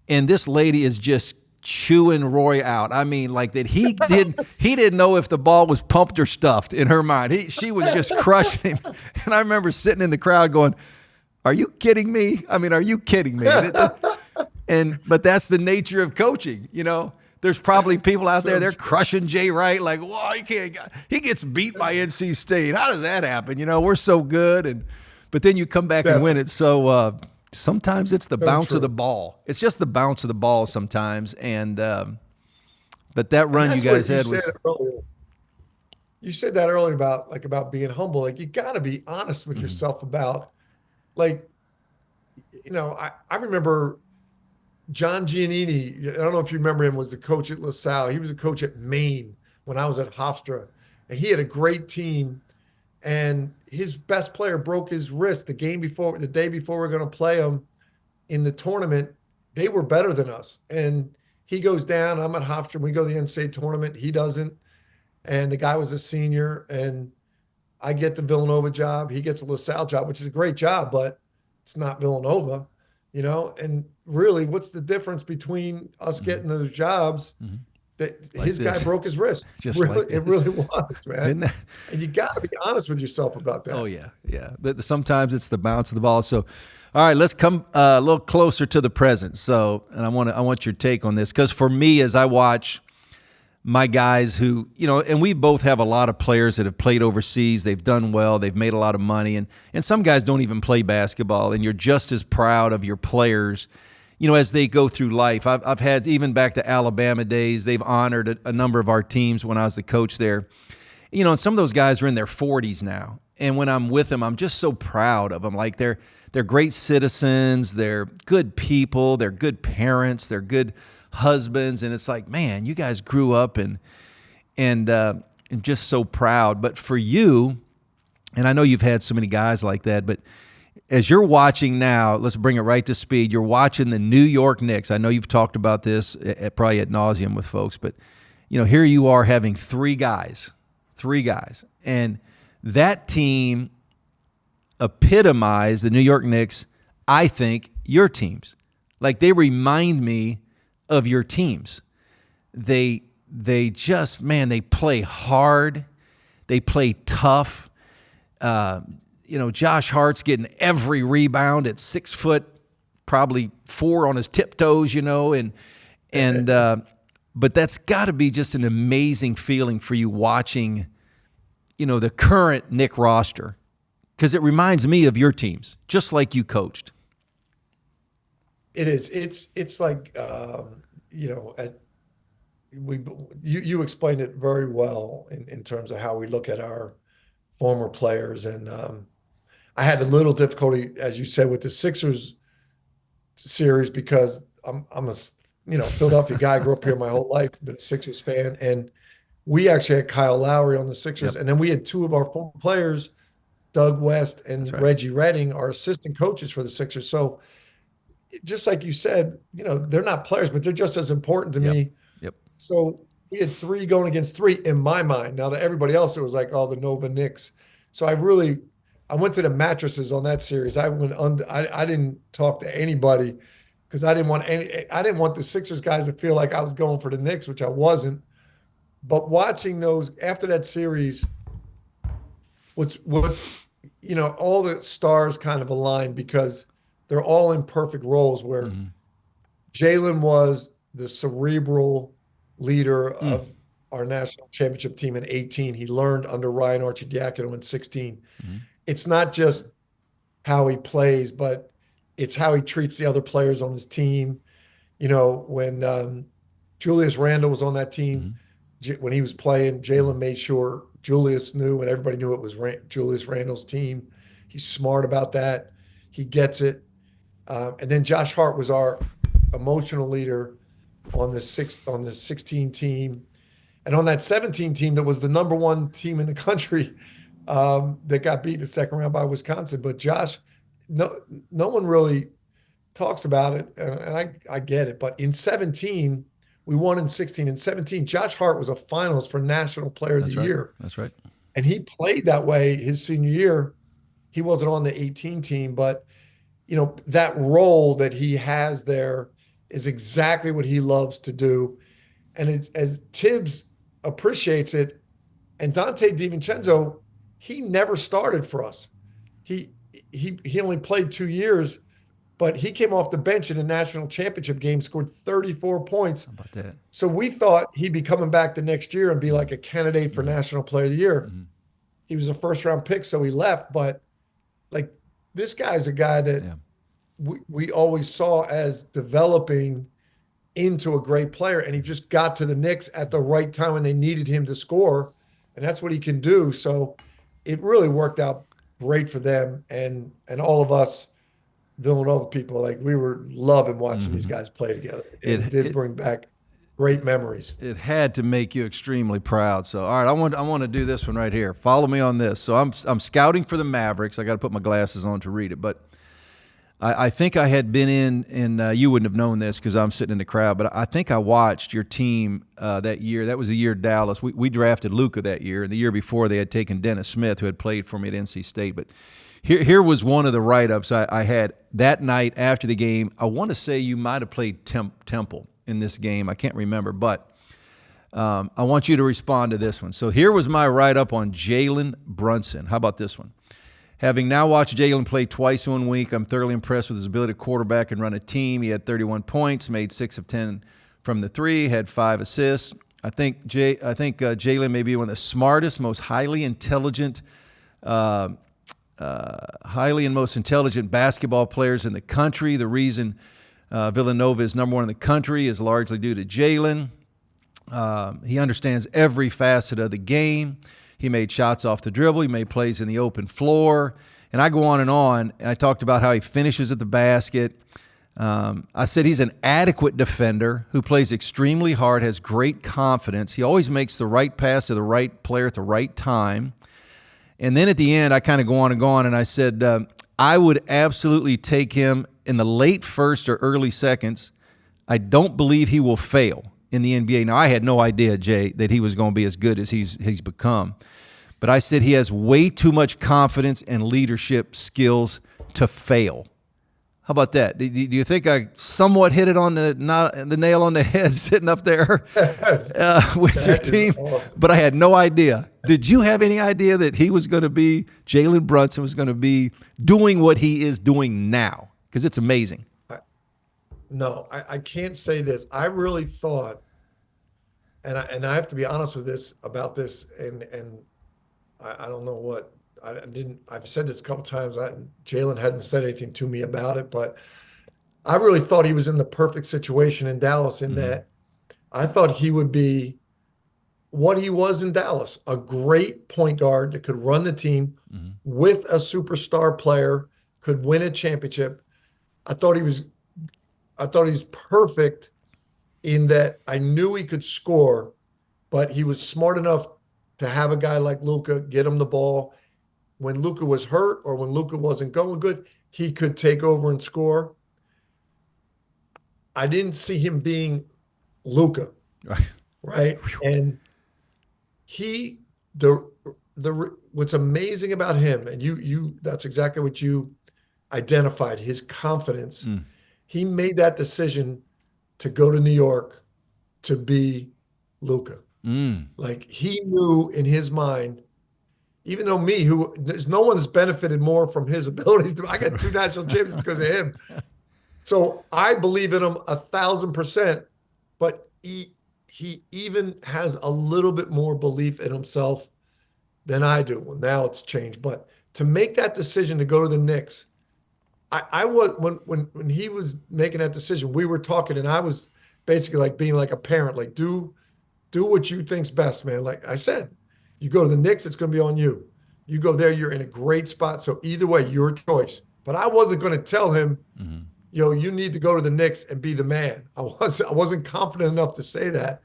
and this lady is just chewing Roy out. I mean, like that he didn't know if the ball was pumped or stuffed in her mind. She was just crushing him, and I remember sitting in the crowd going, "Are you kidding me? I mean, are you kidding me?" But that's the nature of coaching. There's probably people out there, they're crushing Jay Wright, like, whoa, he gets beat by NC State. How does that happen? We're so good. But then you come back and win it. So sometimes it's the bounce of the ball. It's just the bounce of the ball sometimes. And but that run you guys had was. You said that earlier about being humble. Like, you got to be honest with yourself about, like, I remember John Giannini, I don't know if you remember him, was the coach at LaSalle. He was a coach at Maine when I was at Hofstra, and he had a great team. And his best player broke his wrist the day before we were going to play him in the tournament. They were better than us, and he goes down. I'm at Hofstra. We go to the NCAA tournament. He doesn't, and the guy was a senior, and I get the Villanova job. He gets a LaSalle job, which is a great job, but it's not Villanova. And really, what's the difference between us getting those jobs? That Like his guy this. broke his wrist. Just really, like it this. really was, man. Isn't that- And you got to be honest with yourself about that. Oh yeah, yeah. Sometimes it's the bounce of the ball. So, all right, let's come a little closer to the present. So, and I want your take on this, because for me, as I watch my guys who, and we both have a lot of players that have played overseas. They've done well. They've made a lot of money, and some guys don't even play basketball. And you're just as proud of your players, as they go through life. I've had, even back to Alabama days, they've honored a number of our teams when I was the coach there. And some of those guys are in their 40s now. And when I'm with them, I'm just so proud of them. Like, they're great citizens, they're good people, they're good parents, they're good husbands, and it's like, man, you guys grew up and just so proud. But for you, and I know you've had so many guys like that, but as you're watching now, let's bring it right to speed. You're watching the New York Knicks. I know you've talked about this probably ad nauseum with folks, but here you are having three guys, and that team epitomized, the New York Knicks, I think, your teams. Like, they remind me of your teams. They just, man, they play hard. They play tough. Josh Hart's getting every rebound at 6 foot, probably 4 on his tiptoes, but that's got to be just an amazing feeling for you watching, the current Knick roster, because it reminds me of your teams, just like you coached. It is. It's like, you explained it very well in terms of how we look at our former players. And I had a little difficulty, as you said, with the Sixers series, because I'm a Philadelphia guy. I grew up here my whole life, been a Sixers fan, and we actually had Kyle Lowry on the Sixers, and then we had two of our former players, Doug West and Reggie Redding, our assistant coaches for the Sixers. So, just like you said, they're not players, but they're just as important to me. Yep. So we had 3 going against 3 in my mind. Now, to everybody else, it was like, oh, the Nova Knicks. So I I went to the mattresses on that series. I didn't talk to anybody because I didn't want the Sixers guys to feel like I was going for the Knicks, which I wasn't. But watching those after that series, what all the stars kind of aligned because they're all in perfect roles where Jalen was the cerebral leader of our national championship team in 18. He learned under Ryan Arcidiacono in 16. It's not just how he plays, but it's how he treats the other players on his team. When Julius Randle was on that team, when he was playing, Jalen made sure Julius knew, and everybody knew it was Julius Randle's team. He's smart about that. He gets it. And then Josh Hart was our emotional leader on the 16 team, and on that 17 team that was the number one team in the country that got beat in the second round by Wisconsin. But Josh, no one really talks about it, and I get it. But in 17, we won in 16. In 17, Josh Hart was a finalist for National Player of the Year. That's right. And he played that way his senior year. He wasn't on the 18 team, but that role that he has there is exactly what he loves to do. And it's as Tibbs appreciates it, and Dante DiVincenzo, he never started for us. He only played 2 years, but he came off the bench in a national championship game, scored 34 points. How about that? So we thought he'd be coming back the next year and be like a candidate for National Player of the Year. He was a first-round pick, so he left. But like this guy's a guy that we always saw as developing into a great player, and he just got to the Knicks at the right time when they needed him to score, and that's what he can do. So it really worked out great for them, and all of us Villanova people, like we were loving watching these guys play together. It did bring back great memories. It had to make you extremely proud. So, all right, I want to do this one right here. Follow me on this. So I'm scouting for the Mavericks. I got to put my glasses on to read it, but I think I had been in you wouldn't have known this because I'm sitting in the crowd, but I think I watched your team that year. That was the year Dallas. We drafted Luka that year, and the year before they had taken Dennis Smith, who had played for me at NC State. But here was one of the write-ups I had that night after the game. I want to say you might have played Temple in this game. I can't remember, but I want you to respond to this one. So here was my write-up on Jalen Brunson. How about this one? Having now watched Jalen play twice in 1 week, I'm thoroughly impressed with his ability to quarterback and run a team. He had 31 points, made 6 of 10 from the three, had 5 assists. I think Jalen may be one of the smartest, most highly intelligent basketball players in the country. The reason Villanova is number one in the country is largely due to Jalen. He understands every facet of the game. He made shots off the dribble. He made plays in the open floor. And I go on. And I talked about how he finishes at the basket. I said he's an adequate defender who plays extremely hard, has great confidence. He always makes the right pass to the right player at the right time. And then at the end, I kind of go on, and I said, I would absolutely take him in the late first or early seconds. I don't believe he will fail in the NBA. Now, I had no idea, Jay, that he was going to be as good as he's become. But I said he has way too much confidence and leadership skills to fail. How about that? Do you think I somewhat hit it on the nail on the head sitting up there with your team? Awesome. But I had no idea. Did you have any idea that he was going to be, Jalen Brunson was going to be doing what he is doing now? Because it's amazing. No, I can't say this. I really thought, and I have to be honest with this about this, and I don't know what. I've said this a couple times. Jalen hadn't said anything to me about it, but I really thought he was in the perfect situation in Dallas in that I thought he would be what he was in Dallas, a great point guard that could run the team with a superstar player, could win a championship. I thought he was perfect in that I knew he could score, but he was smart enough to have a guy like Luka get him the ball. When Luka was hurt or when Luka wasn't going good, he could take over and score. I didn't see him being Luka, right? And what's amazing about him, and that's exactly what you identified, his confidence. He made that decision to go to New York to be Luka. Like he knew in his mind, even though there's no one's benefited more from his abilities. I got 2 national champions because of him. So I believe in him 1,000%, but he even has a little bit more belief in himself than I do. Well, now it's changed, but to make that decision to go to the Knicks, I was when he was making that decision, we were talking, and I was basically like being like a parent, like do what you think's best, man. Like I said, you go to the Knicks, it's going to be on you. You go there, you're in a great spot. So either way, your choice. But I wasn't going to tell him, you need to go to the Knicks and be the man. I wasn't confident enough to say that.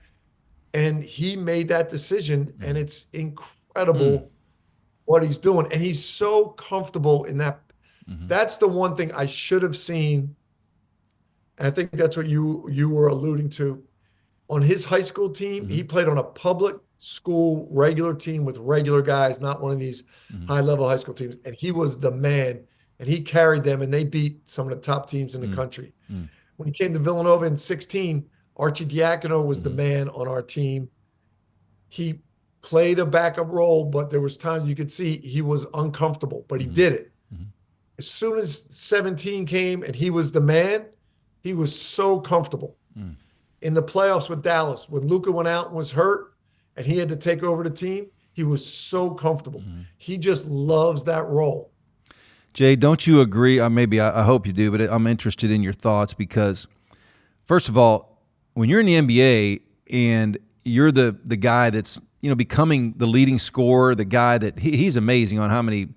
And he made that decision, and it's incredible what he's doing. And he's so comfortable in that. That's the one thing I should have seen. And I think that's what you were alluding to. On his high school team, he played on a public school regular team with regular guys, not one of these high-level high school teams. And he was the man, and he carried them, and they beat some of the top teams in the country. When he came to Villanova in 16, Archie Diacono was the man on our team. He played a backup role, but there was times you could see he was uncomfortable, but he did it. As soon as 17 came and he was the man, he was so comfortable. In the playoffs with Dallas, when Luka went out and was hurt and he had to take over the team, he was so comfortable. He just loves that role. Jay, don't you agree? I hope you do, but I'm interested in your thoughts because, first of all, when you're in the NBA and you're the guy that's becoming the leading scorer, the guy that he's amazing on how many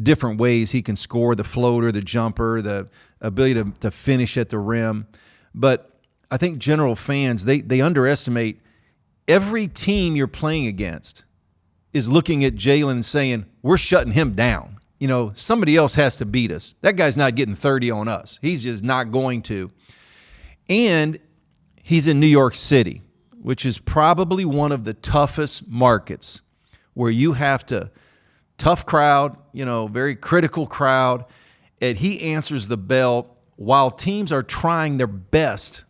different ways he can score, the floater, the jumper, the ability to finish at the rim. But I think general fans, they underestimate every team you're playing against is looking at Jalen and saying, we're shutting him down. Somebody else has to beat us. That guy's not getting 30 on us. He's just not going to. And he's in New York City, which is probably one of the toughest markets where you have to, tough crowd, very critical crowd, and he answers the bell while teams are trying their best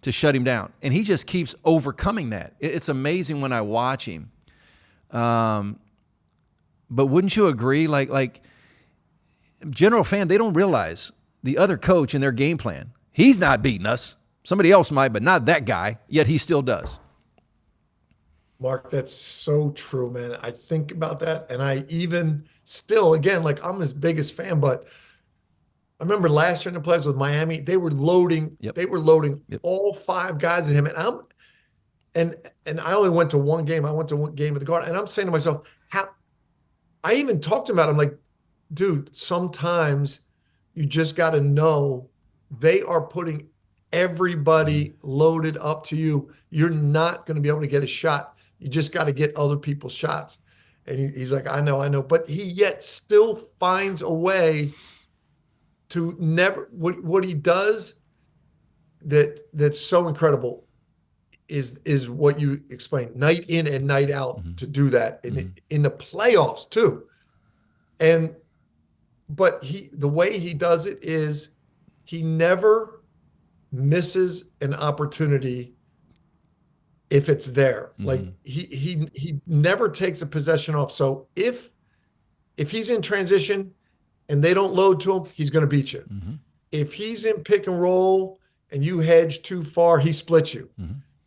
to shut him down. And he just keeps overcoming that. It's amazing when I watch him. But wouldn't you agree? Like general fan, they don't realize the other coach and their game plan. He's not beating us. Somebody else might, but not that guy, yet he still does. Mark, that's so true, man. I think about that, and I even still, again, like I'm his biggest fan, but I remember last year in the playoffs with Miami, they were loading all 5 guys at him, and I only went to one game. I went to one game at the Garden, and I'm saying to myself, I even talked to him about it. I'm like, dude, sometimes you just got to know they are putting everybody loaded up to you. You're not going to be able to get a shot. You just got to get other people's shots. And he's like, I know. But he yet still finds a way to never, what he does that's so incredible is what you explained, night in and night out to do that in the playoffs too. But the way he does it is he never misses an opportunity if it's there. Like he never takes a possession off. So if he's in transition and they don't load to him, he's going to beat you. If he's in pick and roll and you hedge too far, he splits you.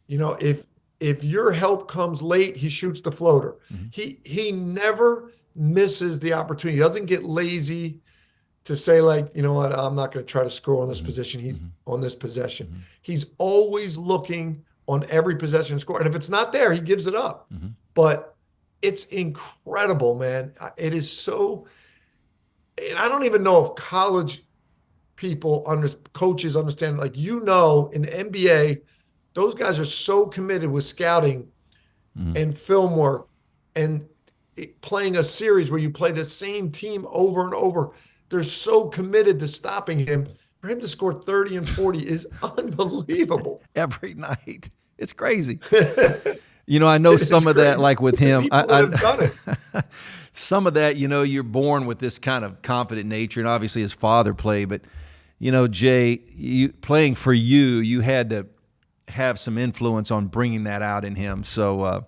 If your help comes late, he shoots the floater. He never misses the opportunity. He doesn't get lazy to say, like, you know what, I'm not going to try to score on this position. He's on this possession. He's always looking on every possession to score. And if it's not there, he gives it up. But it's incredible, man. It is so, and I don't even know if college people, coaches understand, like, in the NBA, those guys are so committed with scouting and film work and playing a series where you play the same team over and over. They're so committed to stopping him. For him to score 30 and 40 is unbelievable. Every night. It's crazy. I know some of that, like with him. People that have done it. Some of that, you're born with this kind of confident nature, and obviously his father played. But, Jay, playing for you had to have some influence on bringing that out in him. So,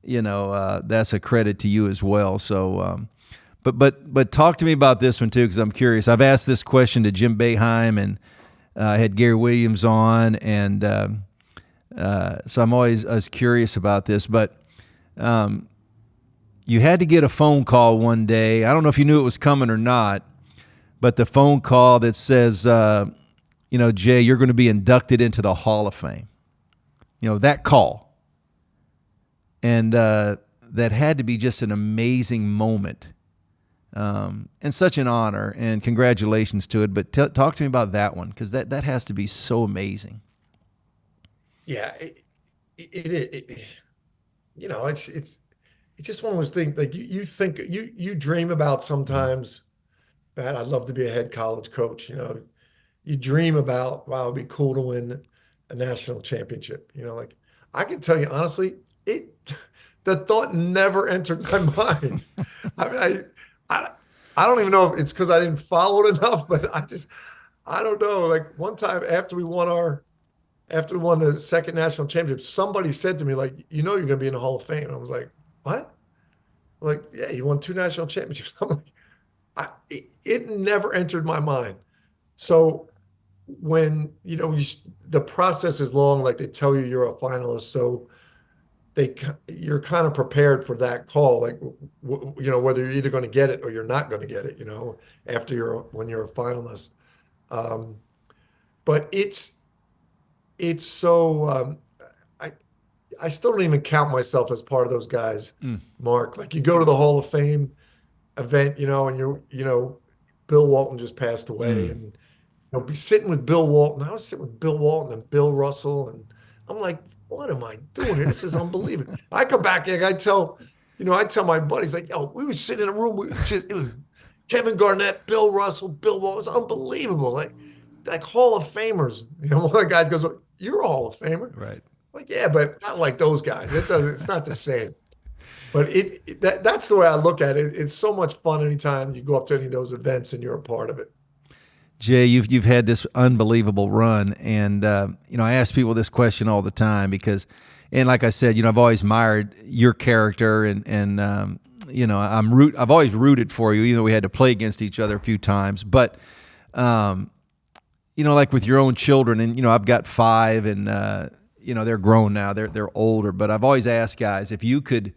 that's a credit to you as well. So, but talk to me about this one too, because I'm curious. I've asked this question to Jim Boeheim, and I had Gary Williams on, and so I was curious about this. But you had to get a phone call one day. I don't know if you knew it was coming or not, but the phone call that says, Jay, you're going to be inducted into the Hall of Fame. That call. And that had to be just an amazing moment. And such an honor, and congratulations to it. But talk to me about that one, because that has to be so amazing. Yeah, it's just one of those things. Like you think you dream about sometimes. Man, I'd love to be a head college coach. You dream about, wow, it'd be cool to win a national championship. Like I can tell you honestly, the thought never entered my mind. I don't even know if it's because I didn't follow it enough, but I don't know. Like one time after we won the second national championship, somebody said to me, like, you're going to be in the Hall of Fame. And I was like, what? Like, yeah, you won 2 national championships. I'm like, it never entered my mind. So when, the process is long, like they tell you you're a finalist. So you're kind of prepared for that call, like, whether you're either going to get it or you're not going to get it, when you're a finalist. But it's so, I still don't even count myself as part of those guys, Mark. Like you go to the Hall of Fame event, and Bill Walton just passed away, and be sitting with Bill Walton. I was sitting with Bill Walton and Bill Russell, and I'm like, what am I doing here? This is unbelievable. I come back and I tell my buddies, like, yo, we were sitting in a room. It was Kevin Garnett, Bill Russell, Bill Walton. It was unbelievable. Like Hall of Famers. One of the guys goes, well, you're a Hall of Famer. Right. Like, yeah, but not like those guys. It's not the same. But that's the way I look at it. It's so much fun anytime you go up to any of those events and you're a part of it. Jay, you've had this unbelievable run, and I ask people this question all the time because, and like I said, I've always admired your character, and I've always rooted for you, even though we had to play against each other a few times. But like with your own children, and I've got 5, and they're grown now, they're older. But I've always asked guys, if you could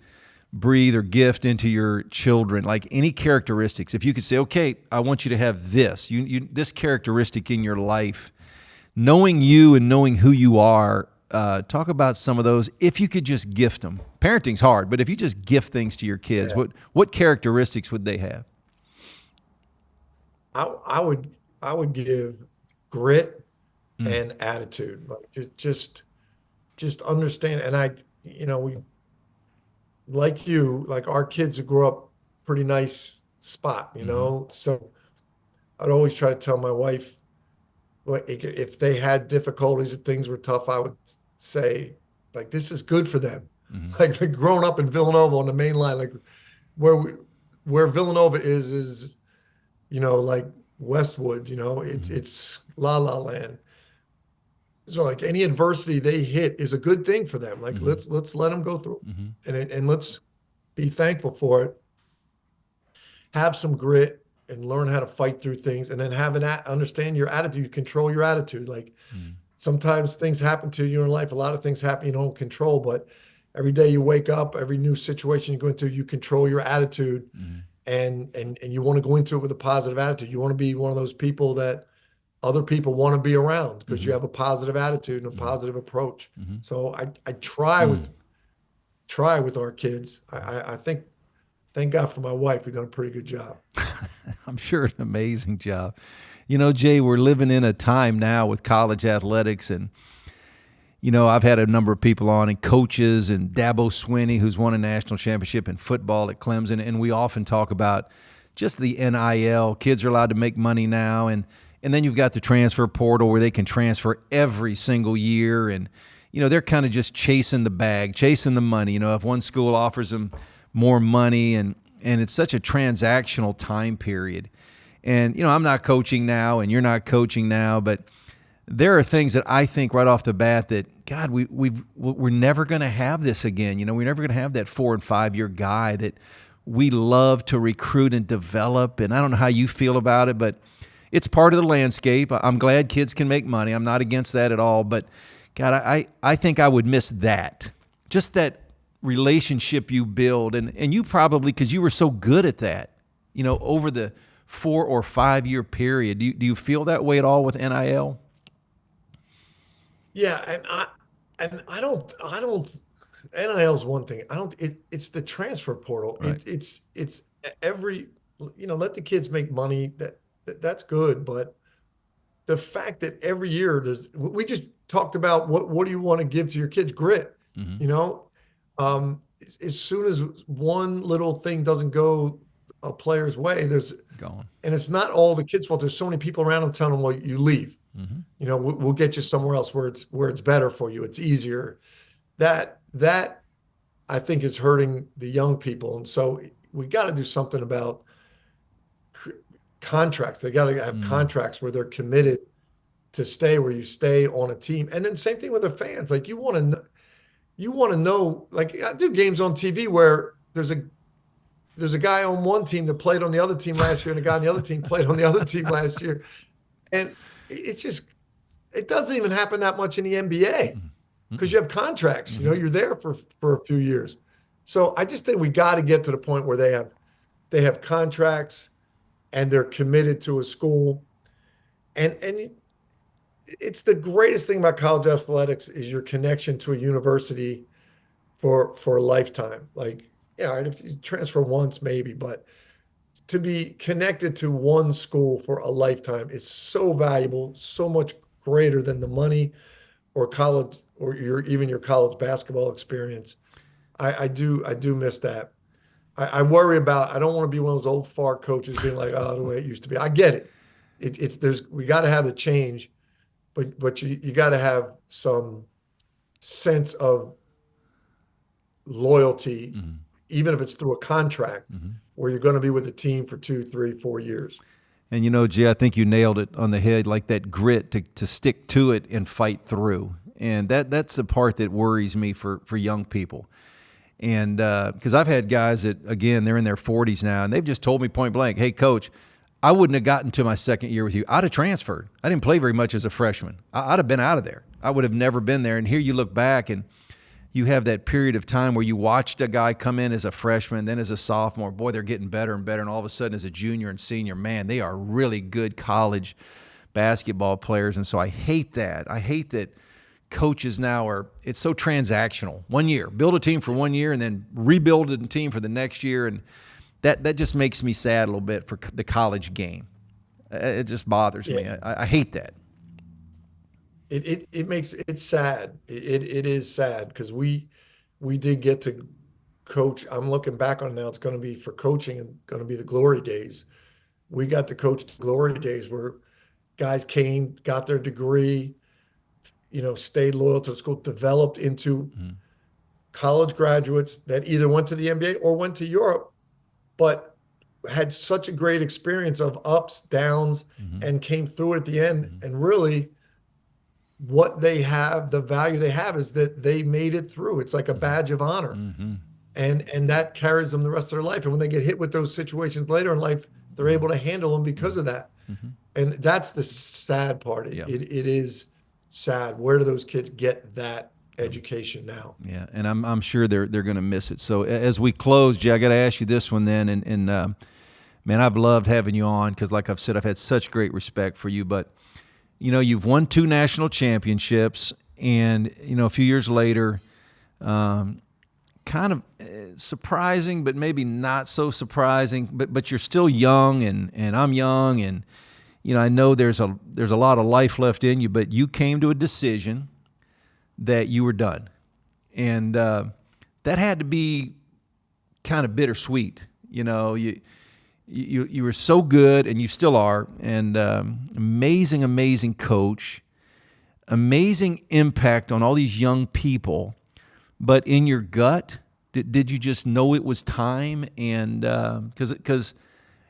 breathe or gift into your children, like any characteristics, if you could say, okay, I want you to have this, this characteristic in your life, knowing you and knowing who you are, talk about some of those. If you could just gift them, parenting's hard, but if you just gift things to your kids, yeah, what characteristics would they have? I would give grit and attitude, like just understand. And we, like our kids who grew up pretty nice spot, so I'd always try to tell my wife, if they had difficulties, if things were tough, I would say, like, this is good for them. Like growing up in Villanova on the main line, like where Villanova is like Westwood, it's la la land. So like any adversity they hit is a good thing for them. Like let's let them go through, and let's be thankful for it. Have some grit and learn how to fight through things, and then understand your attitude. You control your attitude. Like sometimes things happen to you in life. A lot of things happen you don't control, but every day you wake up, every new situation you go into, you control your attitude, and you want to go into it with a positive attitude. You want to be one of those people that other people want to be around because you have a positive attitude and a positive approach. So I try with our kids. I think, thank God for my wife, we've done a pretty good job. I'm sure an amazing job. Jay, we're living in a time now with college athletics, and I've had a number of people on, and coaches, and Dabo Swinney, who's won a national championship in football at Clemson, and we often talk about just the NIL. Kids are allowed to make money now, and then you've got the transfer portal where they can transfer every single year, and they're kind of just chasing the bag, chasing the money. If one school offers them more money, and it's such a transactional time period. And, I'm not coaching now and you're not coaching now, but there are things that I think right off the bat that, God, we're never going to have this again. We're never going to have that 4 and 5 year guy that we love to recruit and develop. And I don't know how you feel about it, but it's part of the landscape. I'm glad kids can make money. I'm not against that at all. But, God, I think I would miss that. Just that relationship you build. And you probably, because you were so good at that, over the 4 or 5 year period. Do you feel that way at all with NIL? Yeah, I don't NIL is one thing. It's the transfer portal. Right. It's every, let the kids make money. That's good, but the fact that every year we just talked about what do you want to give to your kids? Grit. As soon as one little thing doesn't go a player's way, there's gone. And it's not all the kids' fault. There's so many people around them telling them, well, you leave. We'll get you somewhere else where it's better for you. It's easier. That I think is hurting the young people. And so we got to do something about contracts. They got to have contracts where they're committed to stay, where you stay on a team. And then same thing with the fans. Like you want to know, like I do games on TV where there's a guy on one team that played on the other team last year and a guy on the other team played on the other team last year. And it doesn't even happen that much in the NBA because you have contracts, you're there for a few years. So I just think we got to get to the point where they have contracts and they're committed to a school. And it's the greatest thing about college athletics is your connection to a university for a lifetime. Like, yeah, all right, if you transfer once, maybe, but to be connected to one school for a lifetime is so valuable, so much greater than the money or college or even your college basketball experience. I do miss that. I worry about, I don't want to be one of those old fart coaches being like, oh, the way it used to be. I get it. We got to have the change, but you got to have some sense of loyalty, even if it's through a contract where you're going to be with the team for 2, 3, 4 years. And Jay, I think you nailed it on the head, like that grit to stick to it and fight through. And that's the part that worries me for young people. And because I've had guys that, again, they're in their 40s now, and they've just told me point blank, hey, coach, I wouldn't have gotten to my second year with you. I'd have transferred. I didn't play very much as a freshman. I'd have been out of there. I would have never been there. And here you look back and you have that period of time where you watched a guy come in as a freshman, then as a sophomore. Boy, they're getting better and better. And all of a sudden as a junior and senior, man, they are really good college basketball players. And so I hate that. I hate that coaches now it's so transactional. 1 year, build a team for 1 year and then rebuild a team for the next year. And that just makes me sad a little bit for the college game. It just bothers me. I hate that. It's sad. It is sad because we did get to coach. I'm looking back on it now. It's going to be for coaching and going to be the glory days. We got to coach the glory days where guys came, got their degree, stayed loyal to the school, developed into college graduates that either went to the NBA or went to Europe, but had such a great experience of ups, downs, and came through it at the end. And really, what they have, the value they have is that they made it through. It's like a badge of honor. And that carries them the rest of their life. And when they get hit with those situations later in life, they're able to handle them because of that. And that's the sad part. It is sad. Where do those kids get that education now? Yeah, and I'm sure they're going to miss it. So as we close, Jay, I got to ask you this one then. And man, I've loved having you on because, like I've said, I've had such great respect for you. But you've won 2 national championships, and a few years later, kind of surprising, but maybe not so surprising. But you're still young, and I'm young, and I know there's a lot of life left in you. But you came to a decision that you were done, and that had to be kind of bittersweet. You were so good, and you still are, and amazing coach. amazing impact on all these young people, but in your gut, did you just know it was time? And because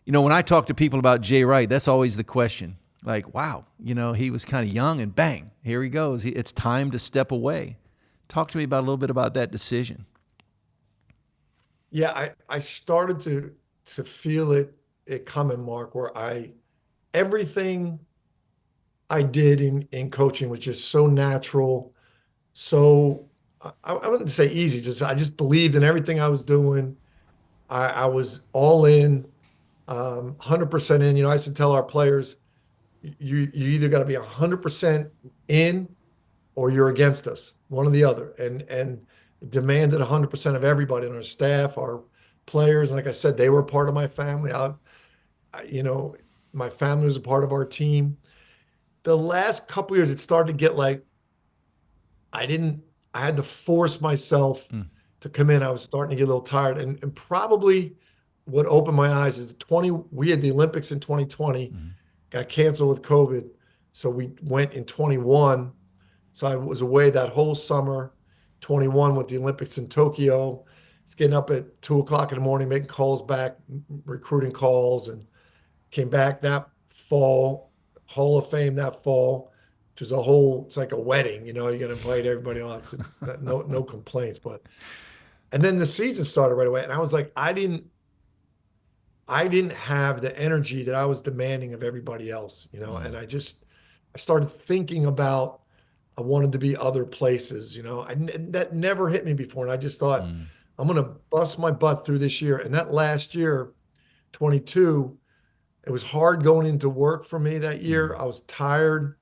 when I talk to people about Jay Wright, that's always the question. Like, wow, he was kind of young, and bang, here he goes. It's time to step away. Talk to me about a little bit about that decision. Yeah, I started to feel it coming, Mark, where everything I did in coaching was just so natural, so I wouldn't say easy. I just believed in everything I was doing. I was all in, 100% in. I used to tell our players, you either got to be 100% in or you're against us, one or the other, and demanded 100% of everybody on our staff, our players. Like I said, they were part of my family. My family was a part of our team. The last couple years, it started to get like, I had to force myself to come in. I was starting to get a little tired. And probably what opened my eyes is we had the Olympics in 2020, got canceled with COVID. So we went in 21. So I was away that whole summer, 21 with the Olympics in Tokyo. It's getting up at 2:00 in the morning, making calls back, recruiting calls, and came back that fall, Hall of Fame that fall, which is it's like a wedding, you're going to invite everybody on. So no complaints, and then the season started right away. And I was like, I didn't have the energy that I was demanding of everybody else, and I started thinking about, I wanted to be other places, that never hit me before. And I just thought, I'm going to bust my butt through this year. And that last year, 22, it was hard going into work for me that year. I was tired,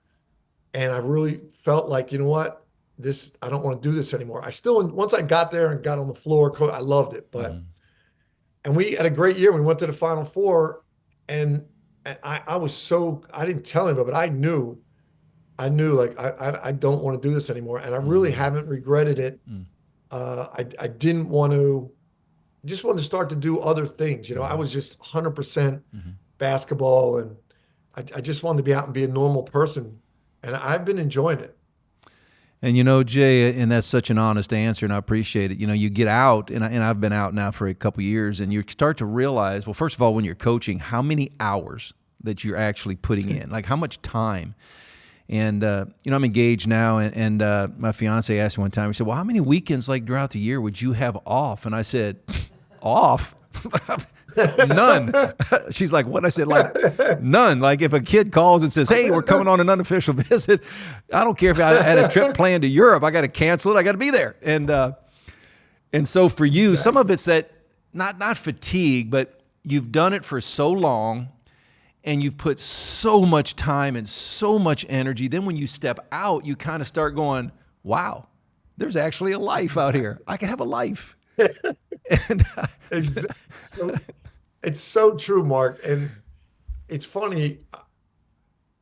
and I really felt like, you know what, I don't want to do this anymore. Once I got there and got on the floor, I loved it. And we had a great year. We went to the Final Four, and I didn't tell anybody, but I knew like, I don't want to do this anymore. And I really haven't regretted it. I didn't want to, just wanted to start to do other things. I was just 100% basketball, and I just wanted to be out and be a normal person. And I've been enjoying it. And Jay, and that's such an honest answer, and I appreciate it. You get out, and I've been out now for a couple of years, and you start to realize, well, first of all, when you're coaching, how many hours that you're actually putting in, like how much time. And I'm engaged now, and my fiance asked me one time, he said, well, how many weekends like throughout the year would you have off? And I said, off? None. She's like, what? I said, like, none. Like, if a kid calls and says, hey, we're coming on an unofficial visit, I don't care if I had a trip planned to Europe, I got to cancel it, I got to be there. And so for you, some of it's that, not fatigue, but you've done it for so long, and you've put so much time and so much energy. Then when you step out, you kind of start going, wow, there's actually a life out here. I can have a life. And it's so true, Mark. And it's funny,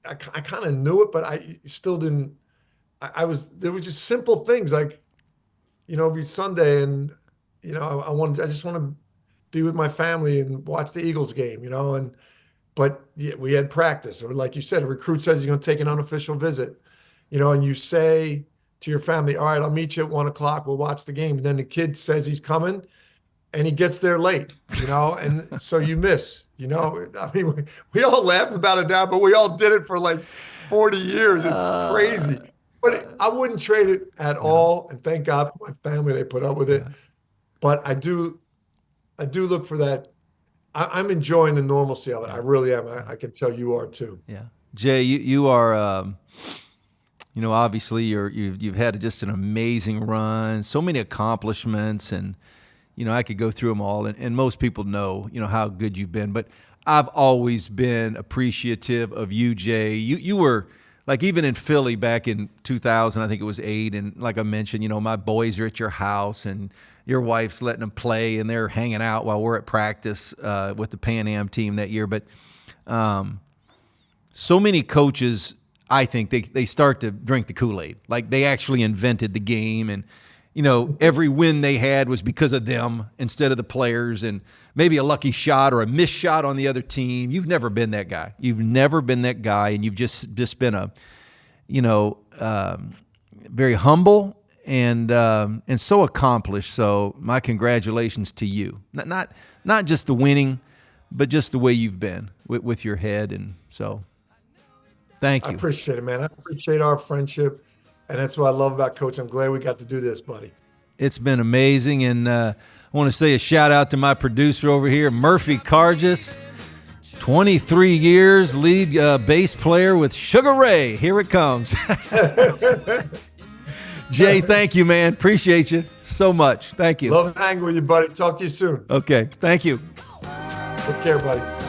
I kind of knew it, but I still didn't. There were just simple things like, it'd be Sunday, and I just want to be with my family and watch the Eagles game, but yeah, we had practice, or like you said, a recruit says he's going to take an unofficial visit, and you say to your family, all right, I'll meet you at 1:00. We'll watch the game. And then the kid says he's coming, and he gets there late, and so you miss, I mean, we all laugh about it now, but we all did it for like 40 years. It's crazy, but I wouldn't trade it at all. And thank God for my family. They put up with it, but I do look for that. I'm enjoying the normalcy of it. I really am. I can tell you are too. Yeah. Jay, you are, obviously you've had just an amazing run, so many accomplishments, and, I could go through them all, and most people know, how good you've been, but I've always been appreciative of you, Jay. You were, like, even in Philly back in 2000, I think it was 8, and like I mentioned, my boys are at your house, and your wife's letting them play, and they're hanging out while we're at practice with the Pan Am team that year. But so many coaches, I think, they start to drink the Kool-Aid. Like, they actually invented the game, and every win they had was because of them instead of the players, and maybe a lucky shot or a missed shot on the other team. You've never been that guy. You've never been that guy, and you've just been very humble and so accomplished. So my congratulations to you. Not just the winning, but just the way you've been with your head. And so thank you. I appreciate it, man. I appreciate our friendship. And that's what I love about Coach. I'm glad we got to do this, buddy. It's been amazing. And I want to say a shout out to my producer over here, Murphy Cargis. 23 years, lead bass player with Sugar Ray. Here it comes. Jay, thank you, man. Appreciate you so much. Thank you. Love hanging with you, buddy. Talk to you soon. Okay. Thank you. Take care, buddy.